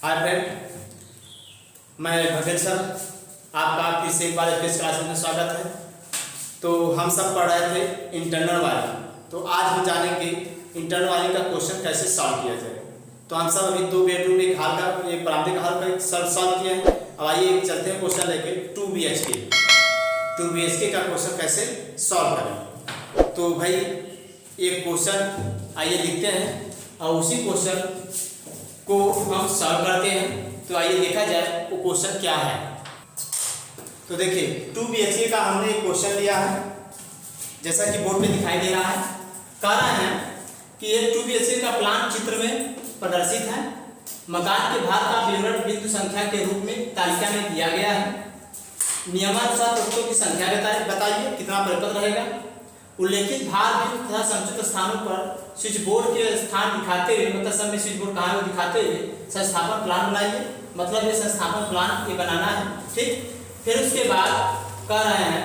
Hi friend, मैं भगत sir आपका फिर से एक बार इस क्लास में स्वागत है। तो हम सब पढ़ रहे थे इंटरनल वाली, तो आज हम जानेंगे इंटरनल वाली का क्वेश्चन कैसे सॉल्व किया जाए। तो हम सब अभी 2 बेडरूम एक हॉल का एक बरामदे का हॉल का सॉल्व किए हैं। अब आइए चलते हैं क्वेश्चन लेके 2 BHK का क्वेश्चन कैसे सॉल्व करें। तो भाई एक क्वेश्चन आइए लिखते हैं और उसी क्वेश्चन को हम सॉल्व करते हैं। तो आइए देखा जाए वो क्वेश्चन क्या है। तो देखिए 2 BHK का हमने एक क्वेश्चन लिया है, जैसा कि बोर्ड पे दिखाई दे रहा है। कह रहा है कि एक 2 BHK का प्लान चित्र में प्रदर्शित है। मकान के भार का विवरण बिंदु संख्या के रूप में तालिका में दिया गया है। नियमानुसार तत्वों की संख्या बताइए कितना परिपत्र रहेगा। उल्लेखित भार बिंदु तथा संचित स्थानों पर स्विच बोर्ड के स्थान दिखाते हुए, मतलब सब में स्विच बोर्ड कहाँ है वो दिखाते हुए संस्थापन प्लान बनाइए। मतलब ये संस्थापन प्लान ये बनाना है, ठीक। फिर उसके बाद कह रहे हैं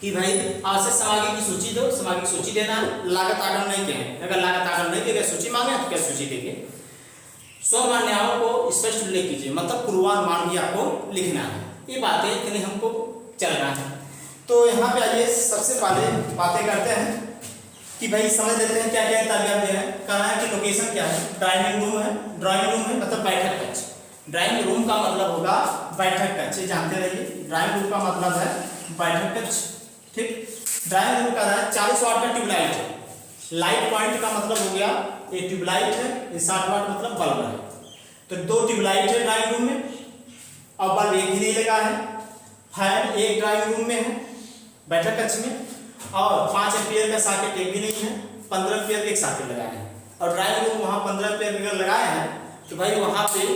कि भाई आवश्यक सामग्री की सूची दो। सामग्री की सूची देना है, लागत आगम नहीं कहें। अगर लागत आगम नहीं देगा सूची मांगे तो क्या सूची देंगे। स्वमान्याओं को स्पष्ट उल्लेख कीजिए, मतलब पूर्वानुमान भी आपको लिखना है। ये बातें इतनी हमको चलना है। तो यहाँ पे आइए सबसे पहले बातें करते हैं कि भाई समझ लेते हैं क्या क्या तालिका दिया है। कहना है कि लोकेशन क्या है, ड्राइंग रूम है। ड्राइंग रूम है मतलब बैठक कक्ष। ड्राइंग रूम का मतलब होगा बैठक कक्ष, जानते रहिए। ड्राइंग रूम का मतलब है बैठक कक्ष, ठीक। ड्राइंग रूम का 40 वाट का ट्यूबलाइट है। लाइट पॉइंट का मतलब हो गया ये ट्यूबलाइट है, ये 60 वाट मतलब बल्ब है। तो 2 ट्यूबलाइट है ड्राइंग रूम में और बल्ब एक ही नहीं लगा है। फैन एक ड्राइंग रूम में है बैठक कक्ष में, और 5 एम्पीयर का सॉकेट एक भी नहीं है। 15 एम्पीयर का एक सॉकेट लगाए हैं और ड्राइंग रूम वहाँ 15 एम्पीयर अगर लगाए हैं तो भाई वहाँ पे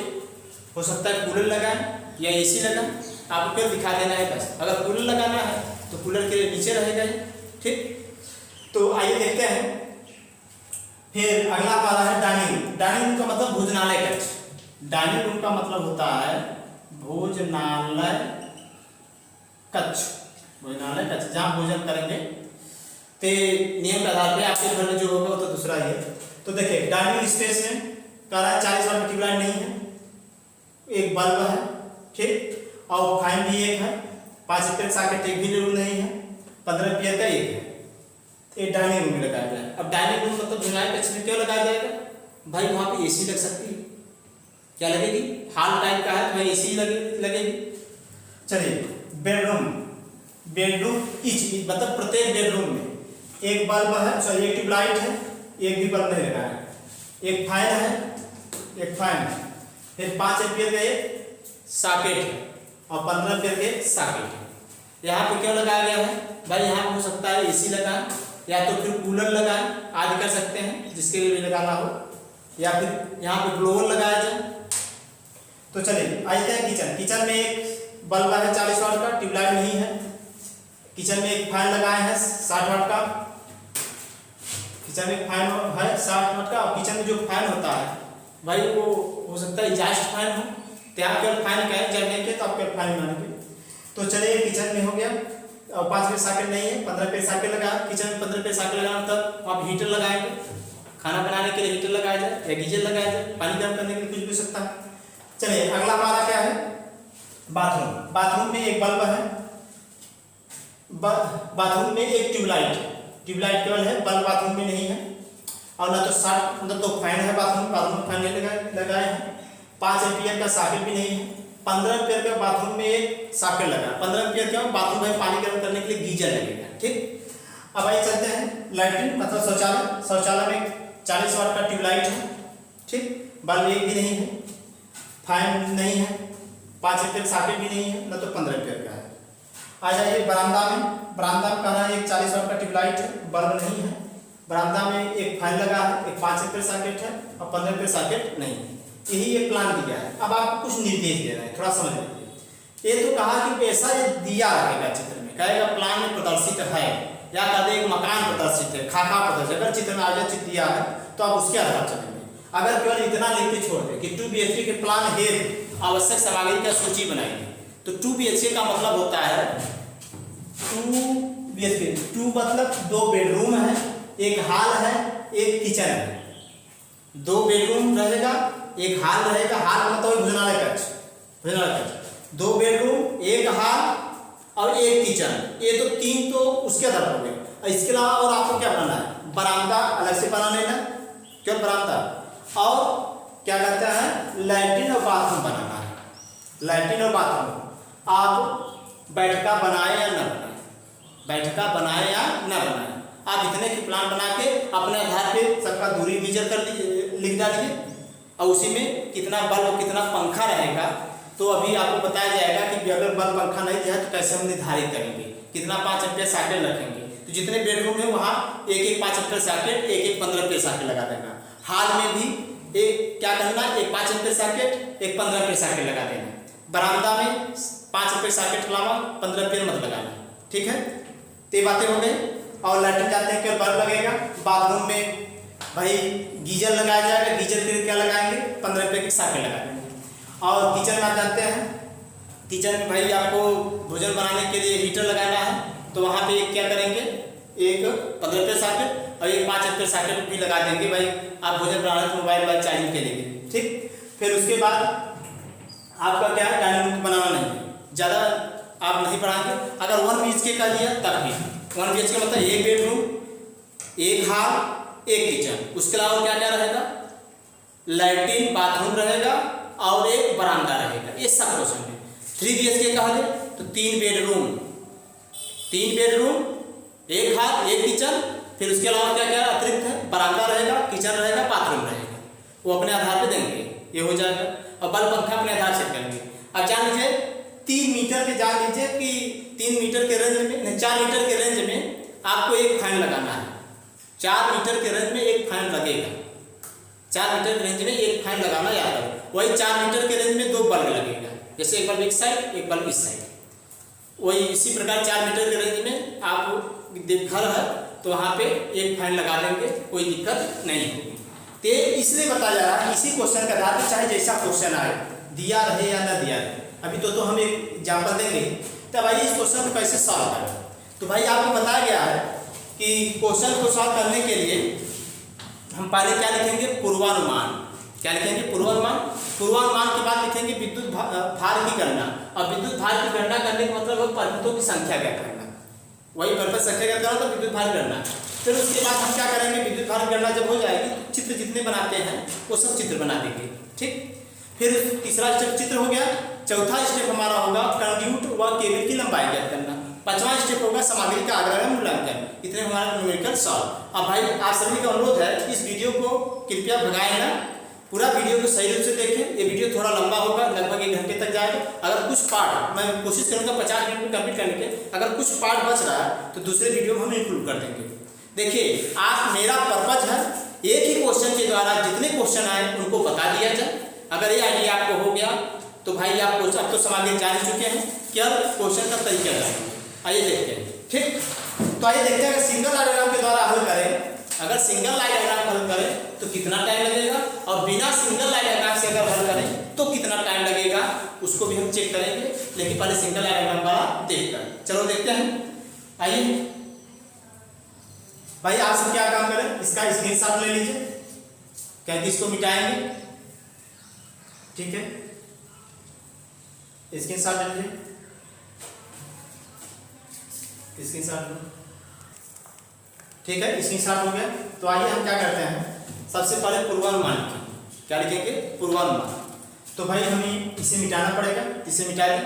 हो सकता है कूलर लगाएं या AC लगाएं। आपको फिर दिखा देना है बस। अगर कूलर लगाना है तो कूलर के नीचे रहेगा, ठीक। तो आइए देखते हैं। फिर अगला वाला है डाइनिंग रूम। डाइनिंग रूम का मतलब भोजनालय कक्ष। डाइनिंग रूम का मतलब होता है भोजनालय कक्ष। भोजनालय कक्ष जहाँ भोजन करेंगे। तो नियम के आधार पे आपके घर में जो होगा वो तो दूसरा ही है। तो देखिए डाइनिंग स्पेस में कह रहा है 40 वाट ट्यूबलाइट नहीं है, एक बल्ब है, ठीक, और फैन भी एक है। 5 एम्पीयर सॉकेट एक भी जरूर नहीं है। 15 एम्पीयर का एक है। ये डाइनिंग रूम में लगाया जाए। अब डाइनिंग रूम मतलब भोजनालय कक्ष में क्यों लगाया जाएगा भाई, वहाँ पे AC लग सकती है। क्या लगेगी, हॉल टाइप का है तो भाई AC लगेगी। चलिए बेडरूम। बेडरूम इच मतलब प्रत्येक बेडरूम में एक बल्ब है, सॉरी एक ट्यूबलाइट है, एक भी बल्ब नहीं लगा है। एक फैन है, एक फैन, फिर 5 एम्पीयर का एक सॉकेट है और 15 एम्पीयर के सॉकेट है। यहाँ पे क्यों लगाया गया है भाई, यहाँ पे हो सकता है AC लगाएं या तो फिर कूलर लगाएं, आदि कर सकते हैं जिसके लिए भी लगाना हो, या फिर यहाँ पे ब्लोअर लगाया जाए। तो चलिए आते हैं किचन। किचन में एक बल्ब है 40 वाट का, ट्यूबलाइट नहीं है। किचन में एक फैन लगाए हैं 60 वाट का। किचन में फैन है 60 वाट का, और किचन में जो फैन होता है भाई वो हो सकता है एग्जॉस्ट फैन हो। तो आप केवल फैन कहें जगने के तो आप केवल फैन मानेंगे। तो चलिए किचन में हो गया। और 5 एम्पीयर सॉकेट नहीं है, 15 एम्पीयर सॉकेट लगा। किचन में 15 एम्पीयर सॉकेट लगाना तब आप हीटर लगाएंगे। खाना बनाने के लिए हीटर लगाया जाए या गीजर लगाया जाए, पानी गर्म करने के लिए कुछ भी हो सकता है। चलिए अगला हमारा क्या है, बाथरूम। बाथरूम में एक बल्ब है। बाथरूम में एक ट्यूबलाइट है। ट्यूबलाइट केवल है, बल्ब बाथरूम में नहीं है। और ना तो 60 मतलब 2 फैन है बाथरूम में फैन नहीं लगाए हैं। 5 एम्पीयर का सॉकेट भी नहीं है। 15 एम्पीयर का बाथरूम में एक सॉकेट लगा। 15 एम्पीयर का बाथरूम में पानी गर्म करने के लिए गीजर लगेगा, ठीक। अब आइए चलते हैं लैट्रिन मतलब शौचालय। शौचालय में 40 वाट का ट्यूबलाइट है, ठीक, बल्ब एक भी नहीं है, फैन नहीं है, 5 एम्पीयर सॉकेट भी नहीं है, न तो 15 एम्पीयर का है। आ जाइए बरामदा में। बरामदा में कहना है एक 40 वाट का ट्यूबलाइट है, बल्ब नहीं है। बरामदा में एक फैन लगा है, एक 5 एम्पीयर सॉकेट है और 15 एम्पीयर सॉकेट नहीं है। यही एक प्लान दिया है। अब आपको कुछ निर्देश देना है, थोड़ा समझ लीजिए। ये तो कहा कि ऐसा ये दिया रहेगा चित्र में, कहेगा प्लान में प्रदर्शित है, या कह दे एक मकान प्रदर्शित है, खाका प्रदर्शित। अगर चित्र में आगे चित्र दिया है तो आप उसके आधार चलेंगे। अगर केवल इतना लिख के छोड़ दे कि 2 BHK के प्लान हेतु आवश्यक सामग्री का सूची बनाइए, तो 2 BHK का मतलब होता है 2 BHK। 2 मतलब 2 बेडरूम है, एक हॉल है, एक किचन है। 2 बेडरूम रहेगा, एक हॉल रहेगा, हॉल मतलब भोजनालय कक्ष, भोजनालय कक्ष, 2 बेडरूम, एक हॉल और एक किचन, ये तो 3 तो उसके आधार हो गए। इसके अलावा और आपको क्या बनाना है, बरामदा अलग से बना लेना, क्यों बरामदा, और क्या कहते हैं लैट्रिन और बाथरूम बनाना है, लैट्रिन और बाथरूम। आप बैठका बनाए या न बनाए, बैठका बनाए या न बनाए, आप इतने की प्लान बना के अपने आधार पे सबका दूरी मीजर कर लिख डालिए, और उसी में कितना बल्ब कितना पंखा रहेगा तो अभी आपको बताया जाएगा कि अगर बल्ब पंखा नहीं दिया तो कैसे हम निर्धारित करेंगे, कितना 5 एम्पीयर सॉकेट रखेंगे। तो जितने बेडरूम है वहाँ एक 5 एम्पीयर सॉकेट, एक 15 एम्पीयर सॉकेट लगा देना। हॉल में भी एक क्या करना, एक 5 एम्पीयर सॉकेट, एक 15 एम्पीयर सॉकेट लगा देना। बरामदा में 5 एम्पीयर सॉकेट के अलावा 15 एम्पीयर मत लगाना, ठीक है। तो ये बातें हो गई। और लैट्रिन जाते हैं क्या बल्ब लगेगा, बाथरूम में भाई गीजर लगाया जाएगा, गीजर के लिए क्या लगाएंगे, 15 रुपये की सॉकेट लगा देंगे। और किचन में आप जानते हैं, किचन में भाई आपको भोजन बनाने के लिए हीटर लगाना है, तो वहाँ पे क्या करेंगे, एक 15 रुपये सॉकेट और एक 5 रुपये सॉकेट भी लगा देंगे। भाई आप भोजन बनाने तो मोबाइल चार्जिंग के लिए, ठीक। फिर उसके बाद आपका क्या है, डाइनिंग रूम बनाना नहीं है, ज़्यादा आप नहीं बढ़ाएंगे। अगर 1 BHK का लिया तब भी 1 BHK मतलब एक बेडरूम, एक हॉल, एक किचन, उसके अलावा क्या क्या रहेगा, लैट्रिन बाथरूम रहेगा और एक बरामदा रहेगा, ये सब क्वेश्चन है। 3 BHK का है तो 3 बेडरूम, 3 बेडरूम, एक हॉल, एक किचन, फिर उसके अलावा क्या क्या अतिरिक्त है, बरामदा रहेगा, किचन रहेगा, बाथरूम रहेगा, वो अपने आधार पे देंगे, ये हो जाएगा। और बल्ब पंखा अपने आधार से करेंगे। अब जान लीजिए 3 मीटर के, जान लीजिए कि 3 मीटर के रेंज में, 4 मीटर के रेंज में आपको एक फैन लगाना है, 4 मीटर के रेंज में एक फैन लगेगा, 4 मीटर के रेंज में एक फैन लगाना याद है। वही 4 मीटर के रेंज में 2 बल्ब लगेगा, जैसे एक बल्ब इस साइड, एक बल्ब इस साइड, वही इसी प्रकार 4 मीटर के रेंज में आप घर है तो वहाँ पे एक फैन लगा देंगे, कोई दिक्कत नहीं होगी। तो इसलिए बताया जा रहा है, इसी क्वेश्चन के आधार पर चाहे जैसा क्वेश्चन आए, दिया रहे या न दिया रहे, अभी तो हम एक एग्जाम्पल देंगे। तो भाई इस क्वेश्चन को कैसे सॉल्व करें, तो भाई आपको बताया गया है कि क्वेश्चन को सॉल्व करने के लिए हम पहले क्या लिखेंगे, पूर्वानुमान। क्या लिखेंगे, पूर्वानुमान। पूर्वानुमान के बाद लिखेंगे विद्युत भार की गणना। और विद्युत भार की गणना करने का मतलब परिमितों की संख्या क्या करना, वही परिमित संख्या क्या करना, तो विद्युत भार गणना। फिर उसके बाद हम क्या करेंगे, विद्युत भार गणना जब हो जाएगी तो चित्र जितने बनाते हैं वो सब चित्र बना देंगे, ठीक। फिर तीसरा स्टेप चित्र हो गया। चौथा स्टेप हमारा होगा कंड्यूट व केबल की लंबाई ज्ञात करना। 5वां स्टेप होगा सामग्री का आग्रह मूल्यांकन। इतने हमारा न्यूमेरिकल सॉल्व। अब भाई आप सभी का अनुरोध है इस वीडियो को कृपया भगाएं ना, पूरा वीडियो को सही रूप से देखें। ये वीडियो थोड़ा लंबा होगा, लगभग 1 घंटे तक जाएगा। अगर कुछ पार्ट, मैं कोशिश करूँगा 50 मिनट में कंप्लीट करने के, अगर कुछ पार्ट बच रहा है तो दूसरे वीडियो में हम इंक्लूड कर देंगे। देखिए आप, मेरा पर्पज है एक ही क्वेश्चन के द्वारा जितने क्वेश्चन आए उनको बता दिया जाए। अगर ये आइडिया आपको हो गया तो भाई आप अब तो सामग्री जान चुके हैं कि अब क्वेश्चन का तरीका जाएंगे। आइए देखते हैं, ठीक। तो आइए देखते हैं, अगर सिंगल डायग्राम के द्वारा हल करें, अगर सिंगल लाइन डायग्राम हल करें तो कितना टाइम लगेगा, और बिना सिंगल लाइन डायग्राम से अगर हल करें तो कितना टाइम लगेगा, उसको भी हम चेक करेंगे। लेकिन पहले सिंगल लाइन डायग्राम वाला देखकर चलो देखते हैं। आइए भाई आप सब क्या काम करें, इसका स्क्रीनशॉट ले लीजिए, क्या इसको मिटाएंगे, ठीक है। स्क्रीनशॉट ले लीजिए, स्क्रीनशॉट, ठीक है, स्क्रीनशॉट हो गया। तो आइए हम क्या करते हैं, सबसे पहले पूर्वानुमान लिखेंगे। क्या लिखेंगे, पूर्वानुमान। तो भाई हमें इसे मिटाना पड़ेगा, इसे मिटा दें,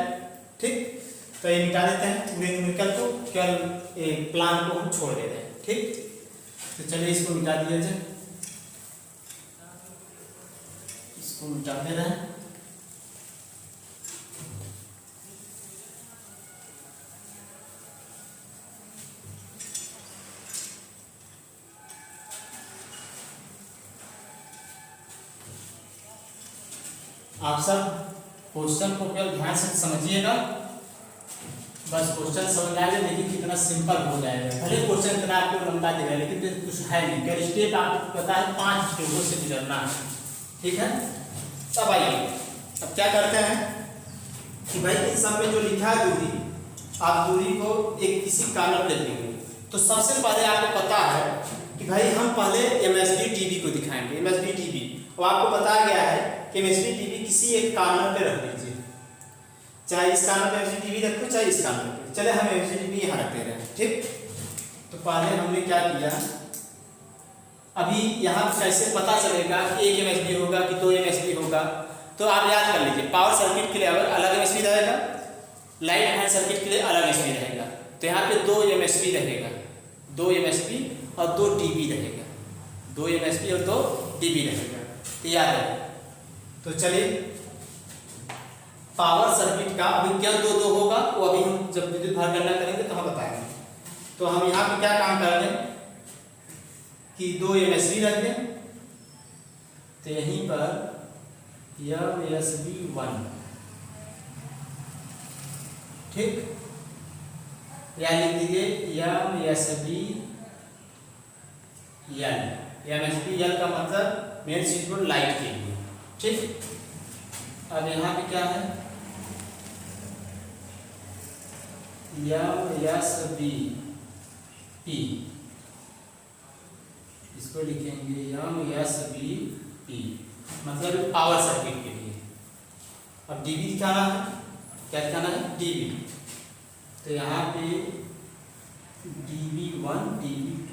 ठीक। तो ये मिटा देते हैं पूरे न्यूमेरिकल को, केवल प्लान को हम छोड़ देते हैं, ठीक। तो चलिए इसको मिटा दिया जाए, इसको मिटा दे रहे हैं। आप सब क्वेश्चन को केवल ध्यान से समझिएगा, बस क्वेश्चन समझ आएगा। देखिए कितना सिंपल हो जाएगा, भले क्वेश्चन इतना आपको लंबा दे रहा है लेकिन कुछ है नहीं। क्या स्टेप आपको पता है, 5 स्टेपों से गुजरना है, ठीक है। तब आइए अब क्या करते हैं कि भाई इन सब में जो लिखा है दूरी, आप दूरी को एक किसी कॉलम लिख देंगे। तो सबसे पहले आपको पता है कि भाई हम पहले MSD TV को दिखाएंगे, MSD TV। और आपको बताया गया है कि एमएसबी टीवी किसी एक कॉर्नर पे रख लीजिए, चाहे इस कॉर्नर पे एमएसबी टीवी रखो चाहे इस कॉर्नर पे, चले हम एमएसबी टीवी यहाँ रखते रहे। ठीक, तो पहले हमने क्या किया, अभी यहाँ कैसे पता चलेगा कि एक एमएसबी होगा कि दो एमएसबी होगा, तो आप याद कर लीजिए पावर सर्किट के लिए अलग एमएसबी रहेगा, लाइट हैंड सर्किट के लिए अलग एमएसबी रहेगा। तो यहाँ पे दो एमएसबी रहेगा, दो एमएसबी और दो टीबी रहेगा, दो एमएसबी और दो टीबी रहेगा, तो याद है। तो चलिए पावर सर्किट का अभी क्या दो दो होगा वो अभी हम जब विद्युत भार गणना करेंगे तो हम बताएंगे। तो हम यहाँ पे क्या काम कर रहे हैं कि दो एमएसबी रख दें, तो यहीं पर एमएसबी 1, ठीक, या लिख दीजिए एमएसबी एल, एमएसबी एल का मतलब मेन स्विच बोर्ड लाइट के लिए। ठीक, अब यहाँ पे क्या है एमएसबी पी, इसको लिखेंगे एमएसबी पी, मतलब पावर सर्किट के लिए। अब डीबी दिखाना है, क्या दिखाना है, डीबी, तो यहाँ पे DB1 DB2,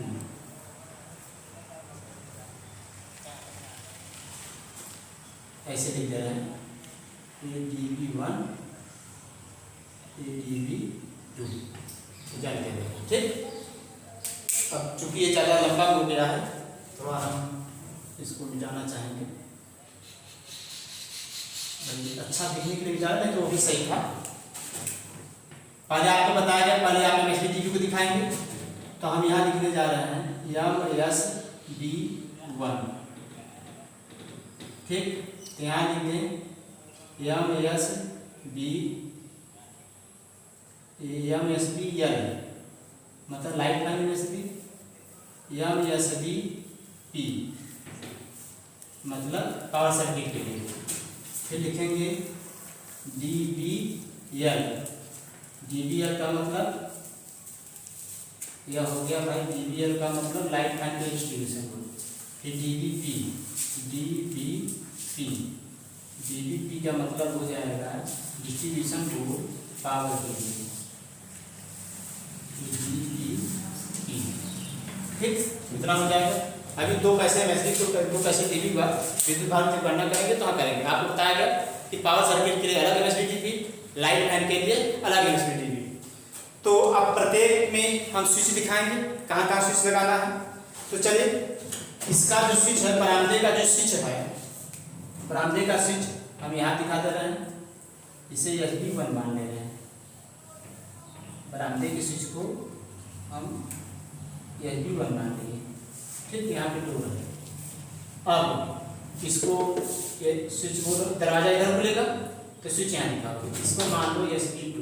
ऐसे लिख दे रहे हैं, ये DB1 ये DB2 जान के देखें। ठीक, अब चूंकि ये ज़्यादा लंबा हो गया है, थोड़ा हम इसको मिटाना चाहेंगे, अच्छा दिखने के लिए मिटा रहे हैं तो वो भी सही था। पहले आपको बताया गया, पहले आप एमएसबी टीवी को दिखाएंगे, तो हम यहाँ लिखने जा रहे हैं एमएसबी1, ठीक, तो यहाँ लिख दें एमएसबी एल, मतलब light line MSB, MSB P मतलब पावर सर्किट के लिए। फिर लिखेंगे DBL, DBL का मतलब यह हो गया भाई, DBL का मतलब लाइट एंड डिस्ट्रीब्यूशन बोर्ड। फिर DBP, DBP का मतलब हो जाएगा डिस्ट्रीब्यूशन बोर्ड पावर के लिए, DBP, ठीक, इतना हो जाएगा। अभी दो पैसे एमएसबी को दो पैसे टीवी का विद्युत भार की गणना करेंगे तो हाँ करेंगे। आपको बताया गया कि पावर सर्किट के लिए अलग एमएसबी टीवी, लाइट फैन के लिए अलग एमएसबी टीवी। तो अब प्रत्येक में हम स्विच दिखाएंगे, कहाँ कहाँ स्विच लगाना है। तो चलिए, इसका जो स्विच है, बरामदे का जो स्विच है, बरामदे का स्विच हम यहाँ दिखा दे रहे हैं, इसे SB1 मान ले रहे हैं। बरामदे के स्विच को हम SB1 मान लेंगे, ठीक, यहाँ पे 2 है। अब इसको ये स्विच बोर्ड दरवाजा इधर खुलेगा तो स्विच यहाँ लिखा होगा, इसको मान लो SB2।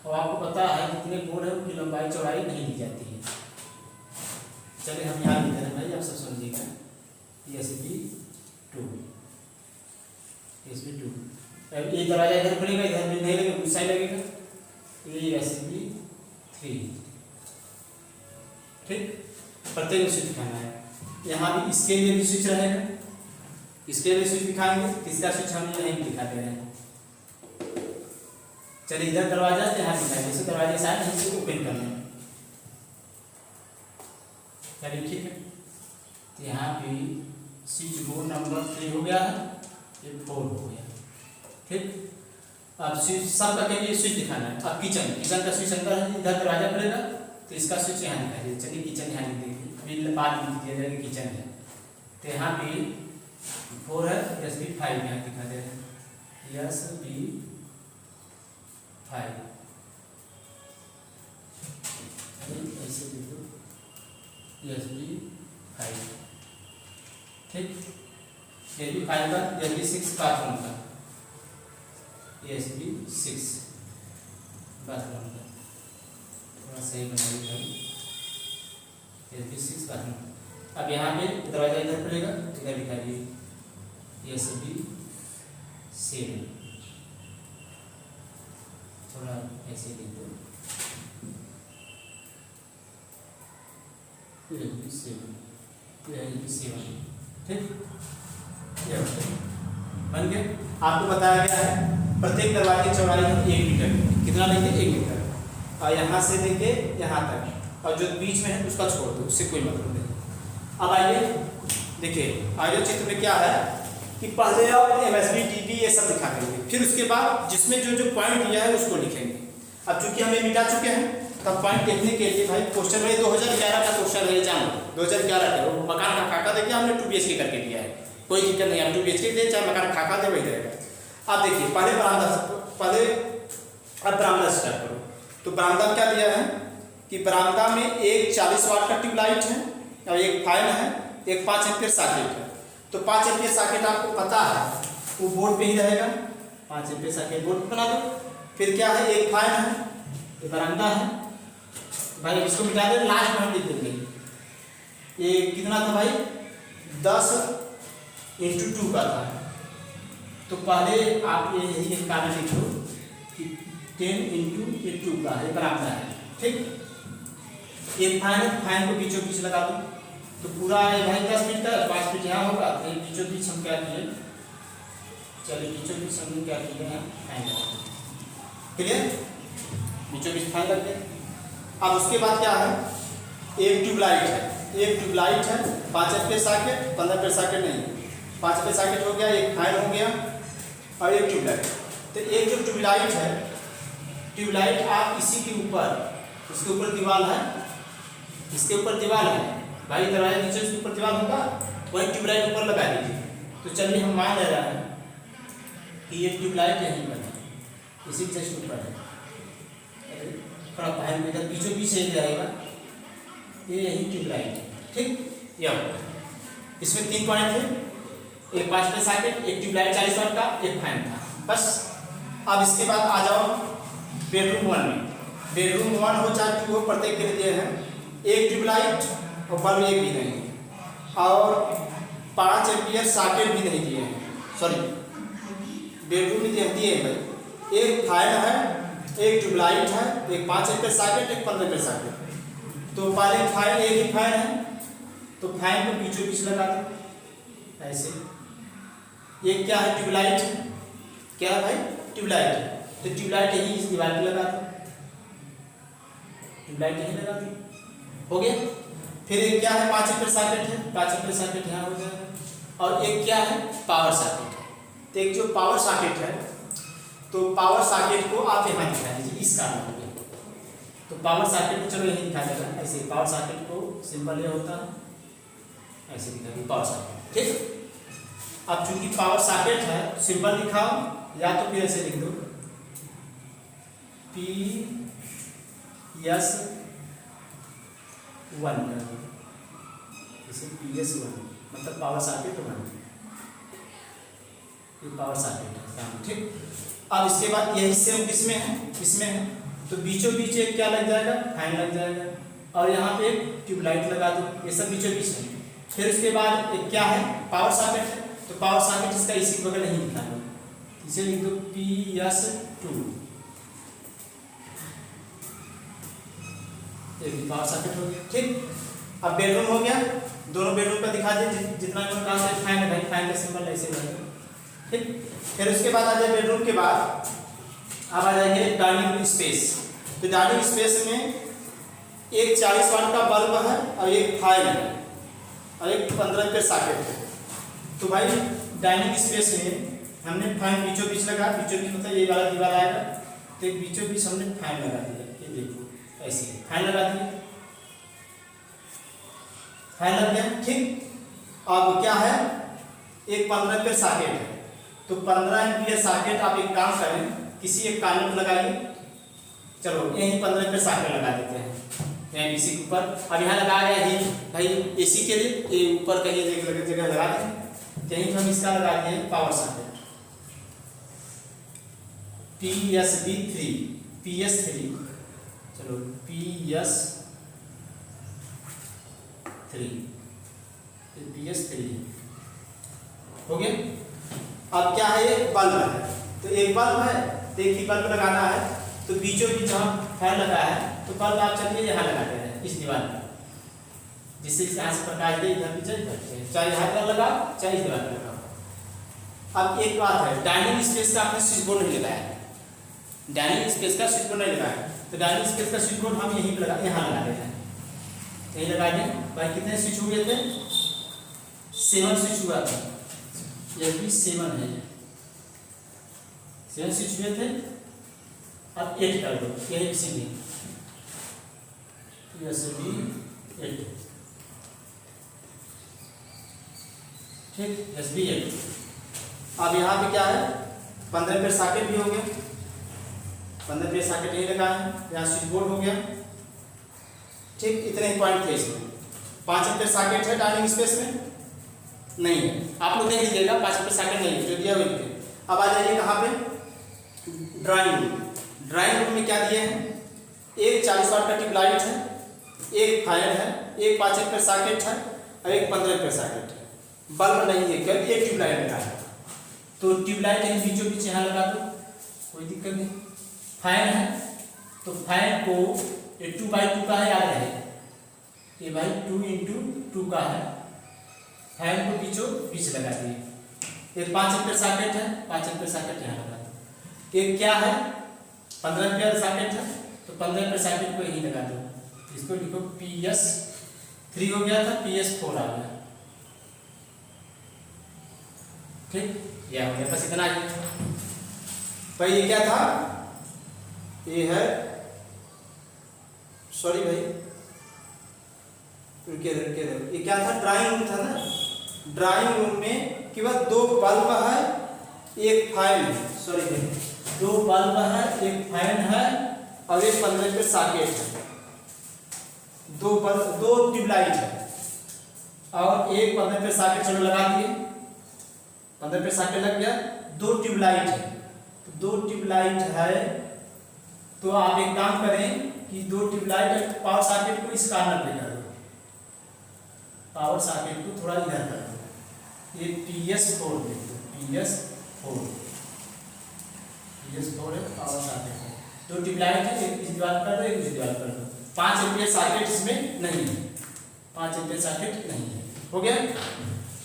और आपको पता है कितने बोर्ड है उनकी लंबाई चौड़ाई नहीं दी जाती है। चलिए हम यहाँ लिख रहे हैं भाई, आप सब समझिएगा, SB2। अब ये दरवाजा इधर खुलेगा, इधर भी नहीं लगेगा, गुस्सा लगेगा, ये SB3, ठीक, प्रत्येक स्विच दिखाना है। यहाँ भी इसके लिए भी स्विच रहेगा, इसके लिए स्विच दिखाएंगे, तीसरा स्विच हम नहीं दिखा दे रहे हैं। चलिए इधर दरवाजा से यहाँ दिखाएंगे, जैसे दरवाजे से आए इसे ओपन कर लें, चलिए ठीक है। तो यहाँ पे स्विच बोर्ड नंबर 3 हो गया है, ये 4 हो गया, ठीक। अब स्विच सब का लिए स्विच दिखाना है। अब किचन का स्विच अंदर है, इधर दरवाजा खुलेगा तो इसका स्विच यहाँ दिखाई। चलिए किचन यहाँ लिख देखिए, अभी बात लिख दिया जाएगा किचन है, तो यहाँ पे 4 है, SB5 यहाँ दिखा दे रहे हैं, SB5, ऐसे लिख दो SB5, ठीक। SB5 का, SB6 बाथरूम का, SB6 बाथरूम का, थोड़ा सही बनाइए भाई, SB6 बाथरूम। अब यहाँ पे दरवाजा इधर खुलेगा, इधर दिखा दिए SB7, थोड़ा ऐसे लिख दो, SB7, ठीक। बन गए। आपको बताया गया है प्रत्येक दरवाजे की चौड़ाई हम 1 मीटर, कितना लेंगे 1 मीटर, और यहाँ से लेके यहाँ तक, और जो बीच में है उसका छोड़ दो, उससे कोई मतलब नहीं। अब आइए देखिए आगे चित्र में क्या है कि पहले आप MSB DB ये सब दिखा देंगे, फिर उसके बाद जिसमें जो जो पॉइंट दिया है उसको लिखेंगे। अब चूंकि हमें मिटा चुके हैं तब पॉइंट देखने के लिए भाई क्वेश्चन में 2011 का क्वेश्चन है, जानो 2011 का, वो मकान का खाका देखिए हमने 2 BHK करके दिया है, कोई दिक्कत नहीं, आप 2 BHK दे चाहे मकान खाका दे वही रहेगा। अब देखिए पहले बरामदा स्टार्ट करो। तो बरामदा क्या दिया है कि बरामदा में एक 40 वाट का ट्यूबलाइट है और एक फैन है, एक 5 एम्पीयर सॉकेट है। तो 5 एम्पीयर सॉकेट आपको पता है वो बोर्ड पे ही रहेगा, 5 एम्पीयर सॉकेट बोर्ड पे बना दो। फिर क्या है, एक फैन है, ये बरामदा है भाई, इसको मिटा दे, लास्ट में हम लिख देंगे ये कितना था भाई 10x2 का था। तो पहले आप ये यही एक कारण लिखो कि 10x2 का है, बरामदा है, ठीक। एक फैन को बीचों बीच लगा दो। तो पूरा है भाई 10 फीट का, 5 फीट यहाँ होगा, तो बीचों बीच हम क्या किए, चलिए बीचों बीच हमने क्या किया है, फैन क्लियर, बीचों बीच फैन लग गया। अब उसके बाद क्या है, एक ट्यूबलाइट है, 5 एम्पीयर सॉकेट, 15 एम्पीयर सॉकेट नहीं, 5 एम्पीयर सॉकेट हो गया, एक फैन हो गया और एक ट्यूबलाइट। तो एक जो ट्यूबलाइट है, ट्यूबलाइट आप इसी के ऊपर, इसके ऊपर दीवार है, इसके ऊपर दीवार है भाई, दरवाजे नीचे इसके ऊपर दीवार होगा, वही ट्यूबलाइट ऊपर लगा दीजिए। तो चलिए हम मान ले रहे हैं कि ये ट्यूबलाइट यहीं पर है, इसी जस्ट ऊपर है, थोड़ा फैन में इधर बीचों बीच ही रहेगा, ये यही ट्यूबलाइट है, ठीक। या इसमें 3 पॉइंट थे, एक 5 एम्पीयर सॉकेट, एक ट्यूबलाइट 40 वाट का, एक फैन था, बस। अब इसके बाद आ जाओ बेडरूम 1 में। बेडरूम 1 हो चाहे 2 हो, प्रत्येक के लिए है एक ट्यूबलाइट और बल्ब एक भी नहीं है, और 5 एम्पीयर सॉकेट भी नहीं दिए हैं, सॉरी बेडरूम में दिए हैं भाई, एक फैन है, एक ट्यूबलाइट है, एक 5 एम्पीयर सॉकेट, एक 15 एम्पीयर सॉकेट। तो पहले फैन, एक ही फैन है, तो फैन को बीचों बीच लगा दो ऐसे। ये क्या है, ट्यूबलाइट है, क्या है भाई ट्यूबलाइट है, तो ट्यूबलाइट यही इस दीवार पे लगा दो, ट्यूबलाइट यही लगा दी, हो गया। फिर एक क्या है, 5 एम्पीयर सॉकेट है, 5 एम्पीयर सॉकेट यहाँ हो जाएगा, और एक क्या है, पावर सॉकेट है। तो एक जो पावर सॉकेट है, तो पावर सॉकेट को आप यहाँ दिखा दीजिए, इस कारण हो गया। तो पावर सॉकेट को चलो यहीं दिखा देगा ऐसे, पावर सॉकेट को सिंपल ये होता है ऐसे दिखा दी, पावर सॉकेट, ठीक। अब चूंकि पावर सॉकेट है सिंपल दिखाओ, या तो फिर ऐसे लिख दो PS1 जैसे PS1 मतलब पावर सॉकेट 1, ये पावर सॉकेट है, ठीक। अब इसके बाद यही सेम किसमें है, इसमें है, तो बीचों बीच एक क्या लग जाएगा, फैन लग जाएगा, और यहाँ पे एक ट्यूबलाइट लगा दो, ये सब बीचों बीच है। फिर उसके बाद एक क्या है, पावर सॉकेट है, तो पावर सॉकेट इसका इसी बगल नहीं दिखा दो, इसे लिख दो PS2, ये पावर सॉकेट हो गया, ठीक। अब बेडरूम हो गया, दोनों बेडरूम का दिखा दिए, जितना कहा से फैन है भाई, फैन का सिंबल ऐसे रहेगा, ठीक। फिर उसके बाद आ जाए बेडरूम के बाद अब आ जाएंगे डाइनिंग स्पेस। तो डाइनिंग स्पेस में एक 40 वाट का बल्ब है और एक फैन है और एक 15 एम्पीयर सॉकेट है। तो भाई डाइनिंग स्पेस में हमने फैन बीचों बीच लगा, बीचों बीच मतलब ये वाला दीवार आएगा, तो एक बीचों बीच हमने फैन लगा दिया, ये देखो ऐसे फैन लगा दिया, फैन लग गया, ठीक। अब क्या है, एक 15 एम्पीयर सॉकेट है, तो 15 एम्पीयर सॉकेट आप एक काम करें, किसी एक कॉर्नर पर लगाइए, चलो यहीं 15 एम्पीयर सॉकेट लगा देते हैं यहीं इसी के ऊपर। अब यहाँ लगाया गया ही भाई एसी के लिए, ये ऊपर कहीं एक जगह लगा दें, यहीं हम इसका लगा दिए पावर सॉकेट PS3, चलो PS3 हो गया। अब क्या है, एक बल्ब है, तो एक बल्ब है, तो एक ही बल्ब लगाना है, तो बीचों बीच जहाँ फैन लगा है तो बल्ब आप चलिए यहाँ लगाते हैं इस दीवार पर, जिससे यहाँ से प्रकाश दे, इधर भी चल सकते हैं, चाहे यहाँ पर लगाओ चाहे इस दीवार पर लगाओ, अब एक बात है, डायनेमिक स्पेस का आपने स्विच बोर्ड नहीं लगाया है, डायनेमिक स्पेस का स्विच बोर्ड नहीं लगाया है, तो डायनेमिक स्पेस का स्विच बोर्ड हम यहीं लगा, यहाँ लगा देते हैं, यहीं लगा दें। भाई कितने स्विच हुए थे? 7 स्विच हुआ था, यह भी 7 है, 7 स्विच हुए थे। अब 8 कर दो, यही सीधे भी 8, ठीक, एस बी 8। अब यहाँ पे क्या है, 15 पेयर सॉकेट भी हो गया, 15 पेयर सॉकेट यही लगा है, यहाँ स्विच बोर्ड हो गया, ठीक। इतने ही पॉइंट थे इसमें। 5 एम्पीयर सॉकेट है डायनेमिक स्पेस में नहीं है, आप लोग देख लीजिएगा, 5 एम्पीयर सॉकेट नहीं है जो दिया हुआ थे। अब आ जाइए कहाँ पे, ड्राइंग रूम। ड्राइंग रूम में क्या दिए हैं, एक 40 वाट का ट्यूबलाइट है, एक फैन है, एक 5 एम्पीयर सॉकेट है और एक 15 एम्पीयर सॉकेट है। बल्ब नहीं है, केवल एक ट्यूबलाइट लगा है, तो ट्यूबलाइट यहीं बीचों बीच यहाँ लगा दो, कोई दिक्कत नहीं। फैन है तो फैन को ये 2/2 का है, याद रहे, ये भाई 2 × 2 का है, फैन को बीचों बीच लगा दिए। एक 5 एम्पीयर सॉकेट है, 5 एम्पीयर सॉकेट यहाँ लगा दो। एक क्या है, 15 एम्पीयर सॉकेट है, तो 15 एम्पीयर सॉकेट को यहीं लगा दो, इसको लिखो PS3 हो गया था, PS4 आ गया, ठीक, यह हो गया। बस इतना ही भाई। ये क्या था, ये है, सॉरी भाई, रुकिए, ये क्या था, ड्राइंग रूम था ना। ड्राइंग रूम में केवल 2 बल्ब है, एक फैन है, सॉरी भाई, 2 बल्ब है, एक फैन है और एक 15 एम्पीयर सॉकेट है, 2 बल्ब, 2 ट्यूबलाइट है और एक 15 एम्पीयर सॉकेट, चलो लगा दिए, 15 एम्पीयर सॉकेट लग गया। 2 ट्यूबलाइट है, तो 2 ट्यूबलाइट है, तो आप एक काम करें कि 2 ट्यूबलाइट, पावर सॉकेट को इस कॉर्नर पे कर दो, पावर सॉकेट को थोड़ा इधर कर दो, ये PS4 लिख दो, PS4 है पावर सॉकेट। 2 ट्यूबलाइट है, एक इस दीवार कर दो, एक इस दीवार कर दो। 5 एम्पीयर सॉकेट इसमें नहीं है, 5 एम्पीयर सॉकेट नहीं है, हो गया।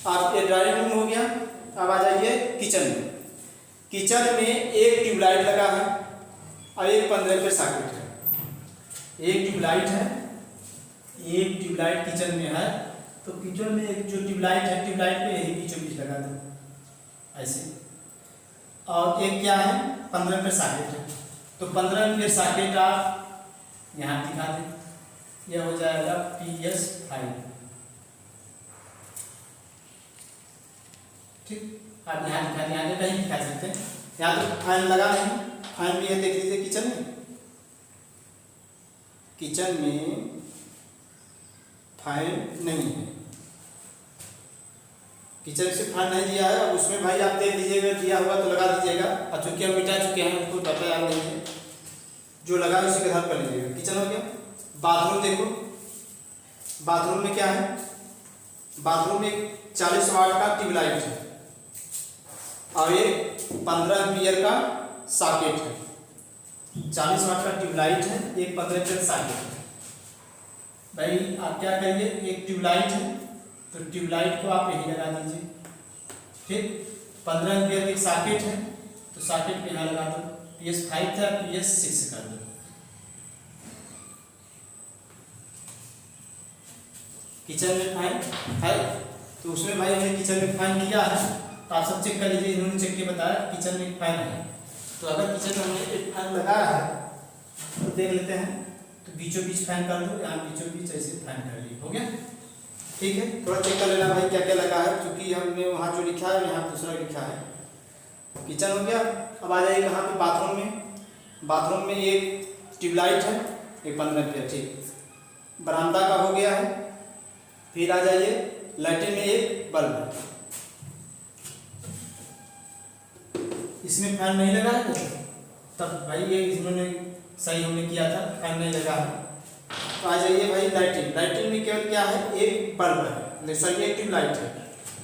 आप ये ड्राइंग रूम हो गया। अब आ जाइए किचन में। किचन में एक ट्यूबलाइट लगा है और एक 15 एम्पीयर सॉकेट है, एक ट्यूबलाइट है, एक ट्यूबलाइट किचन में है, तो किचन में एक जो ट्यूबलाइट है, ट्यूबलाइट पे यही बीचों बीच लगा दो ऐसे। और एक क्या है, 15 एम्पीयर सॉकेट है, तो 15 एम्पीयर सॉकेट आप यहाँ दिखा दें, यह हो जाएगा PS5, ठीक। आप यहाँ दिखा दें, यहाँ कहीं दिखा सकते हैं, यहाँ तो फैन लगा नहीं, फैन भी है, देख लीजिए किचन में, किचन में फैन नहीं है, किचन से फैन नहीं दिया है। अब उसमें भाई आप देख लीजिएगा, दिया हुआ तो लगा दीजिएगा, और चूंकि हम मिटा चुके हैं उनको पता याद नहीं है, जो लगा है उसी के साथ कर लीजिएगा। किचन हो गया। बाथरूम देखो, बाथरूम में क्या है, बाथरूम में 40 वाट का ट्यूबलाइट है और एक 15 एम्पीयर का सॉकेट है, 40 वाट का ट्यूबलाइट है, एक 15 एम्पीयर सॉकेट है। भाई आप क्या करिए, एक ट्यूबलाइट है तो ट्यूबलाइट को आप यही लगा दीजिए, ठीक। 15 एम्पीयर एक सॉकेट है, तो सॉकेट पे यहाँ लगा दो, PS5 था, PS6 कर दो। किचन में फैन है, तो उसमें भाई हमने किचन में फैन किया है, तो आप सब चेक कर लीजिए, इन्होंने चेक के बताया किचन में एक फैन है, तो अगर किचन में हमने एक फैन लगाया है तो देख लेते हैं, तो बीचों बीच फैन कर दो, यहाँ बीचों बीच ऐसे फैन कर ली, हो गया, ठीक है। थोड़ा चेक कर लेना भाई क्या क्या लगा है, क्योंकि हमने वहाँ जो लिखा है यहाँ दूसरा लिखा है। किचन हो गया। अब आ जाइए कहाँ पे, बाथरूम में। बाथरूम में एक ट्यूबलाइट है, एक 15 एम्पीयर, ठीक। बरामदा का हो गया है। फिर आ जाइए लैट्रिन में एक बल्ब है, इसमें फैन नहीं लगा है, तब भाई ये इन्होंने सही हमने किया था, फैन नहीं लगा है। तो आ जाइए भाई लैट्रिन। लैट्रिन में केवल क्या है, एक बल्ब है, सॉरी एक ट्यूबलाइट है,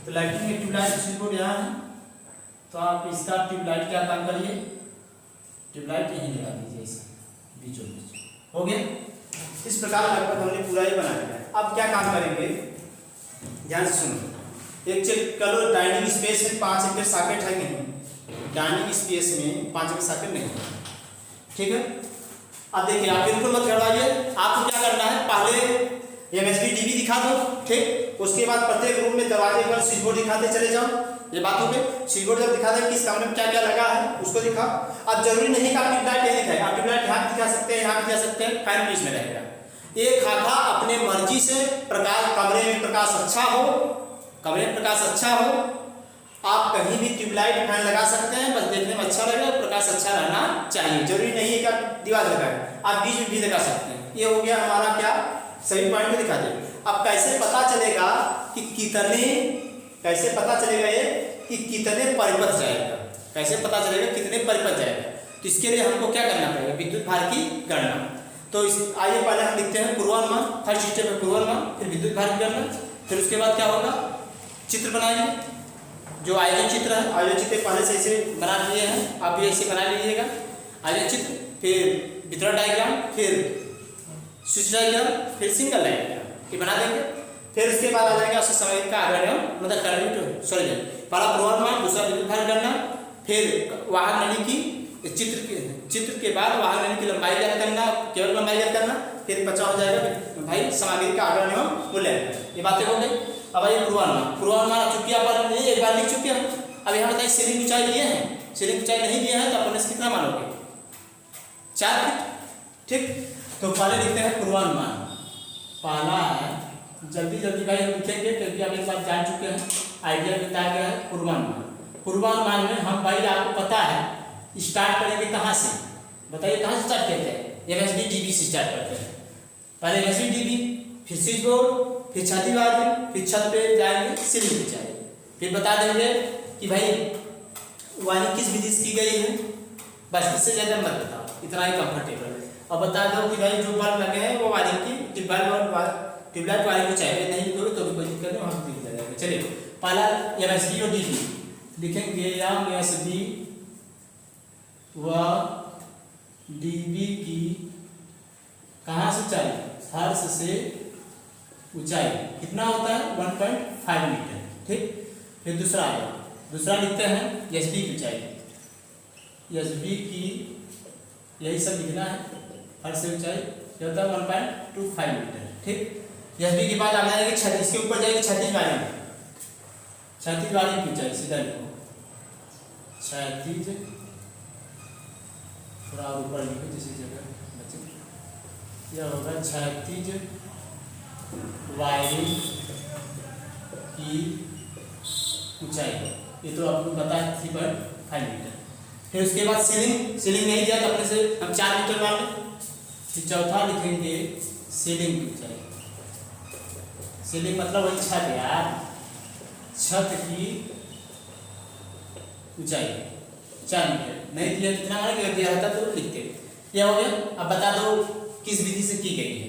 तो लैट्रिन में ट्यूबलाइट स्विच यहाँ है, तो आप इसका ट्यूबलाइट क्या काम करिए, ट्यूबलाइट यहीं लगा दीजिए, इसे बीचों बीच, हो गया। इस प्रकार लगभग हमने पूरा ही बना लिया है। अब क्या काम करेंगे, ध्यान से सुनो। एक चेक करो, डाइनिंग स्पेस में 5 एम्पीयर सॉकेट है कि नहीं? डाइनिंग स्पेस में 5 एम्पीयर सॉकेट नहीं है, ठीक है। अब देखिए आप बिल्कुल मत घबराइए, आपको क्या करना है, पहले एमएसबी डीबी दिखा दो, ठीक। उसके बाद प्रत्येक रूम में दरवाजे पर स्विच बोर्ड दिखाते चले जाओ। ये बात हो गई। स्विच बोर्ड जब दिखा दे किस कमरे में क्या क्या लगा है उसको दिखाओ। अब जरूरी नहीं कि आप ट्यूबलाइट यही दिखाए, आप ट्यूबलाइट यहाँ दिखा सकते हैं, यहाँ दिखा सकते हैं, फैन बीच में रहेगा। एक खाखा अपने मर्जी से प्रकाश, कमरे में प्रकाश अच्छा हो, कमरे में प्रकाश अच्छा हो, आप कहीं भी ट्यूबलाइट फैन लगा सकते हैं, बस देखने में अच्छा लगे और प्रकाश अच्छा रहना चाहिए। जरूरी नहीं है कि आप दीवार लगाएं, आप बीच में भी लगा सकते हैं। ये हो गया हमारा क्या, सभी पॉइंट में दिखा दें। अब कैसे पता चलेगा कि कितने, कैसे पता चलेगा ये कि कितने परिपथ जाएगा, कैसे पता चलेगा कितने परिपथ जाएगा? तो इसके लिए हमको क्या करना पड़ेगा, विद्युत भार की गणना। तो इस आइए पहले हम लिखते हैं पूर्वानुमान, फर्स्ट स्टेप है पूर्वानुमान, फिर विद्युत भार की गणना, फिर उसके बाद क्या होगा, चित्र बनाएंगे। जो आयोजन चित्र है, आयोजन चित्र पहले से ऐसे बना लिए हैं, आप भी ऐसे बना लीजिएगा आयोजन चित्र, फिर वितरण डायग्राम, फिर स्विच डायग्राम, फिर सिंगल डायग्राम, ये बना देंगे। फिर उसके बाद आ जाएगा उससे समय का आग्रह, मतलब करंट, सॉरी, पहला पूर्वानुमान, दूसरा विद्युत भार गणना, फिर वाहक नली की चित्र के बाद वाहक नली की लंबाई ज्ञात करना, केवल लंबाई ज्ञात करना, फिर बचा हो जाएगा भाई सामग्री का आग्रह एवं मूल्यांकन। ये बातें हो गई। अब आइए पूर्वानुमान चूंकि आप एक बार लिख चुके हैं। अब यहाँ बताइए सीलिंग ऊंचाई लिए हैं, सीलिंग ऊंचाई नहीं दिए हैं तो अपने से कितना मानोगे, 4 फीट, ठीक। तो पहले लिखते हैं पूर्वानुमान। पहला है, जल्दी जल्दी भाई हम लिखेंगे क्योंकि आप एक बार जान चुके हैं, आइडिया बताया गया है पूर्वानुमान। पूर्वानुमान में हम भाई आपको पता है स्टार्ट करेंगे कहाँ से, बताइए कहाँ से स्टार्ट करते हैं, एमएसबी डीबी से स्टार्ट करते हैं। पहले एमएसबी डीबी, फिर स्विच बोर्ड, फिर छत वाली, फिर छत पे जाएंगे सीलिंग पे जाएंगे, फिर बता देंगे कि भाई वायरिंग किस विधि से की गई है, बस इससे ज़्यादा मत बताओ, इतना ही कंफर्टेबल है। और बता दो कि भाई जो बल्ब लगे हैं वो वायरिंग की ट्यूबलाइट वायरिंग को चाहिए, नहीं दोगे तो भी कोई दिक्कत नहीं, वहाँ दिख जाएगा। चलिए पहला एमएसबी और डीबी लिखेंगे, एमएसबी व डीबी की कहाँ से ऊंचाई, फर्श से ऊंचाई कितना होता है, 1.5 मीटर, ठीक। फिर दूसरा आएगा, दूसरा लिखते हैं एसबी की ऊंचाई, एसबी की यही सब लिखना है, फर्श से ऊंचाई क्या होता है 1.25 मीटर, ठीक। एसबी के बाद आ जाएगी छत, इसके ऊपर जाएगी क्षैतिज वाली, क्षैतिज वाली की ऊंचाई, सीधा लिखो क्षैतिज, थोड़ा और ऊपर लिखो जिस जगह बचे, यह होगा क्षैतिज वायरिंग की ऊंचाई, ये तो आपको पता है 3.5 मीटर। फिर उसके बाद सीलिंग नहीं दिया तो अपने से हम 4 मीटर मान लें। फिर चौथा लिखेंगे सीलिंग की ऊंचाई, सीलिंग मतलब वही छत यार, छत की ऊंचाई 4 मीटर, नहीं दिया कितना मानेंगे, दिया रहता तो लिखते। यह हो गया। अब बता दो किस विधि से की गई है,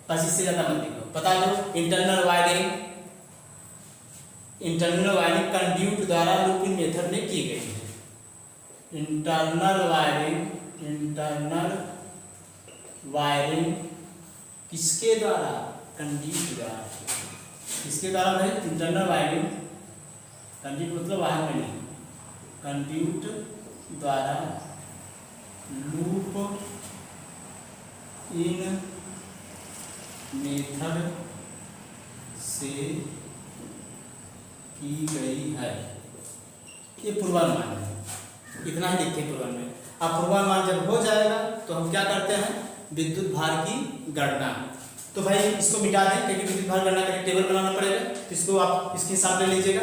बस इससे ज़्यादा मत लिखो, बता दो इंटरनल वायरिंग कंड्यूट द्वारा लूपिंग मेथड में की गई है। इंटरनल वायरिंग किसके द्वारा, कंड्यूट द्वारा, किसके द्वारा भाई, इंटरनल वायरिंग, कंड्यूट मतलब वाहक नली, कंड्यूट द्वारा लूप इन मेथड से की गई है। ये पूर्वानुमान है, इतना ही लिखते हैं पूर्वानुमान। अब पूर्वानुमान जब हो जाएगा तो हम क्या करते हैं, विद्युत भार की गणना। तो भाई इसको मिटा दें क्योंकि विद्युत भार गणना के लिए टेबल बनाना पड़ेगा, तो इसको आप इसके साथ ले लीजिएगा,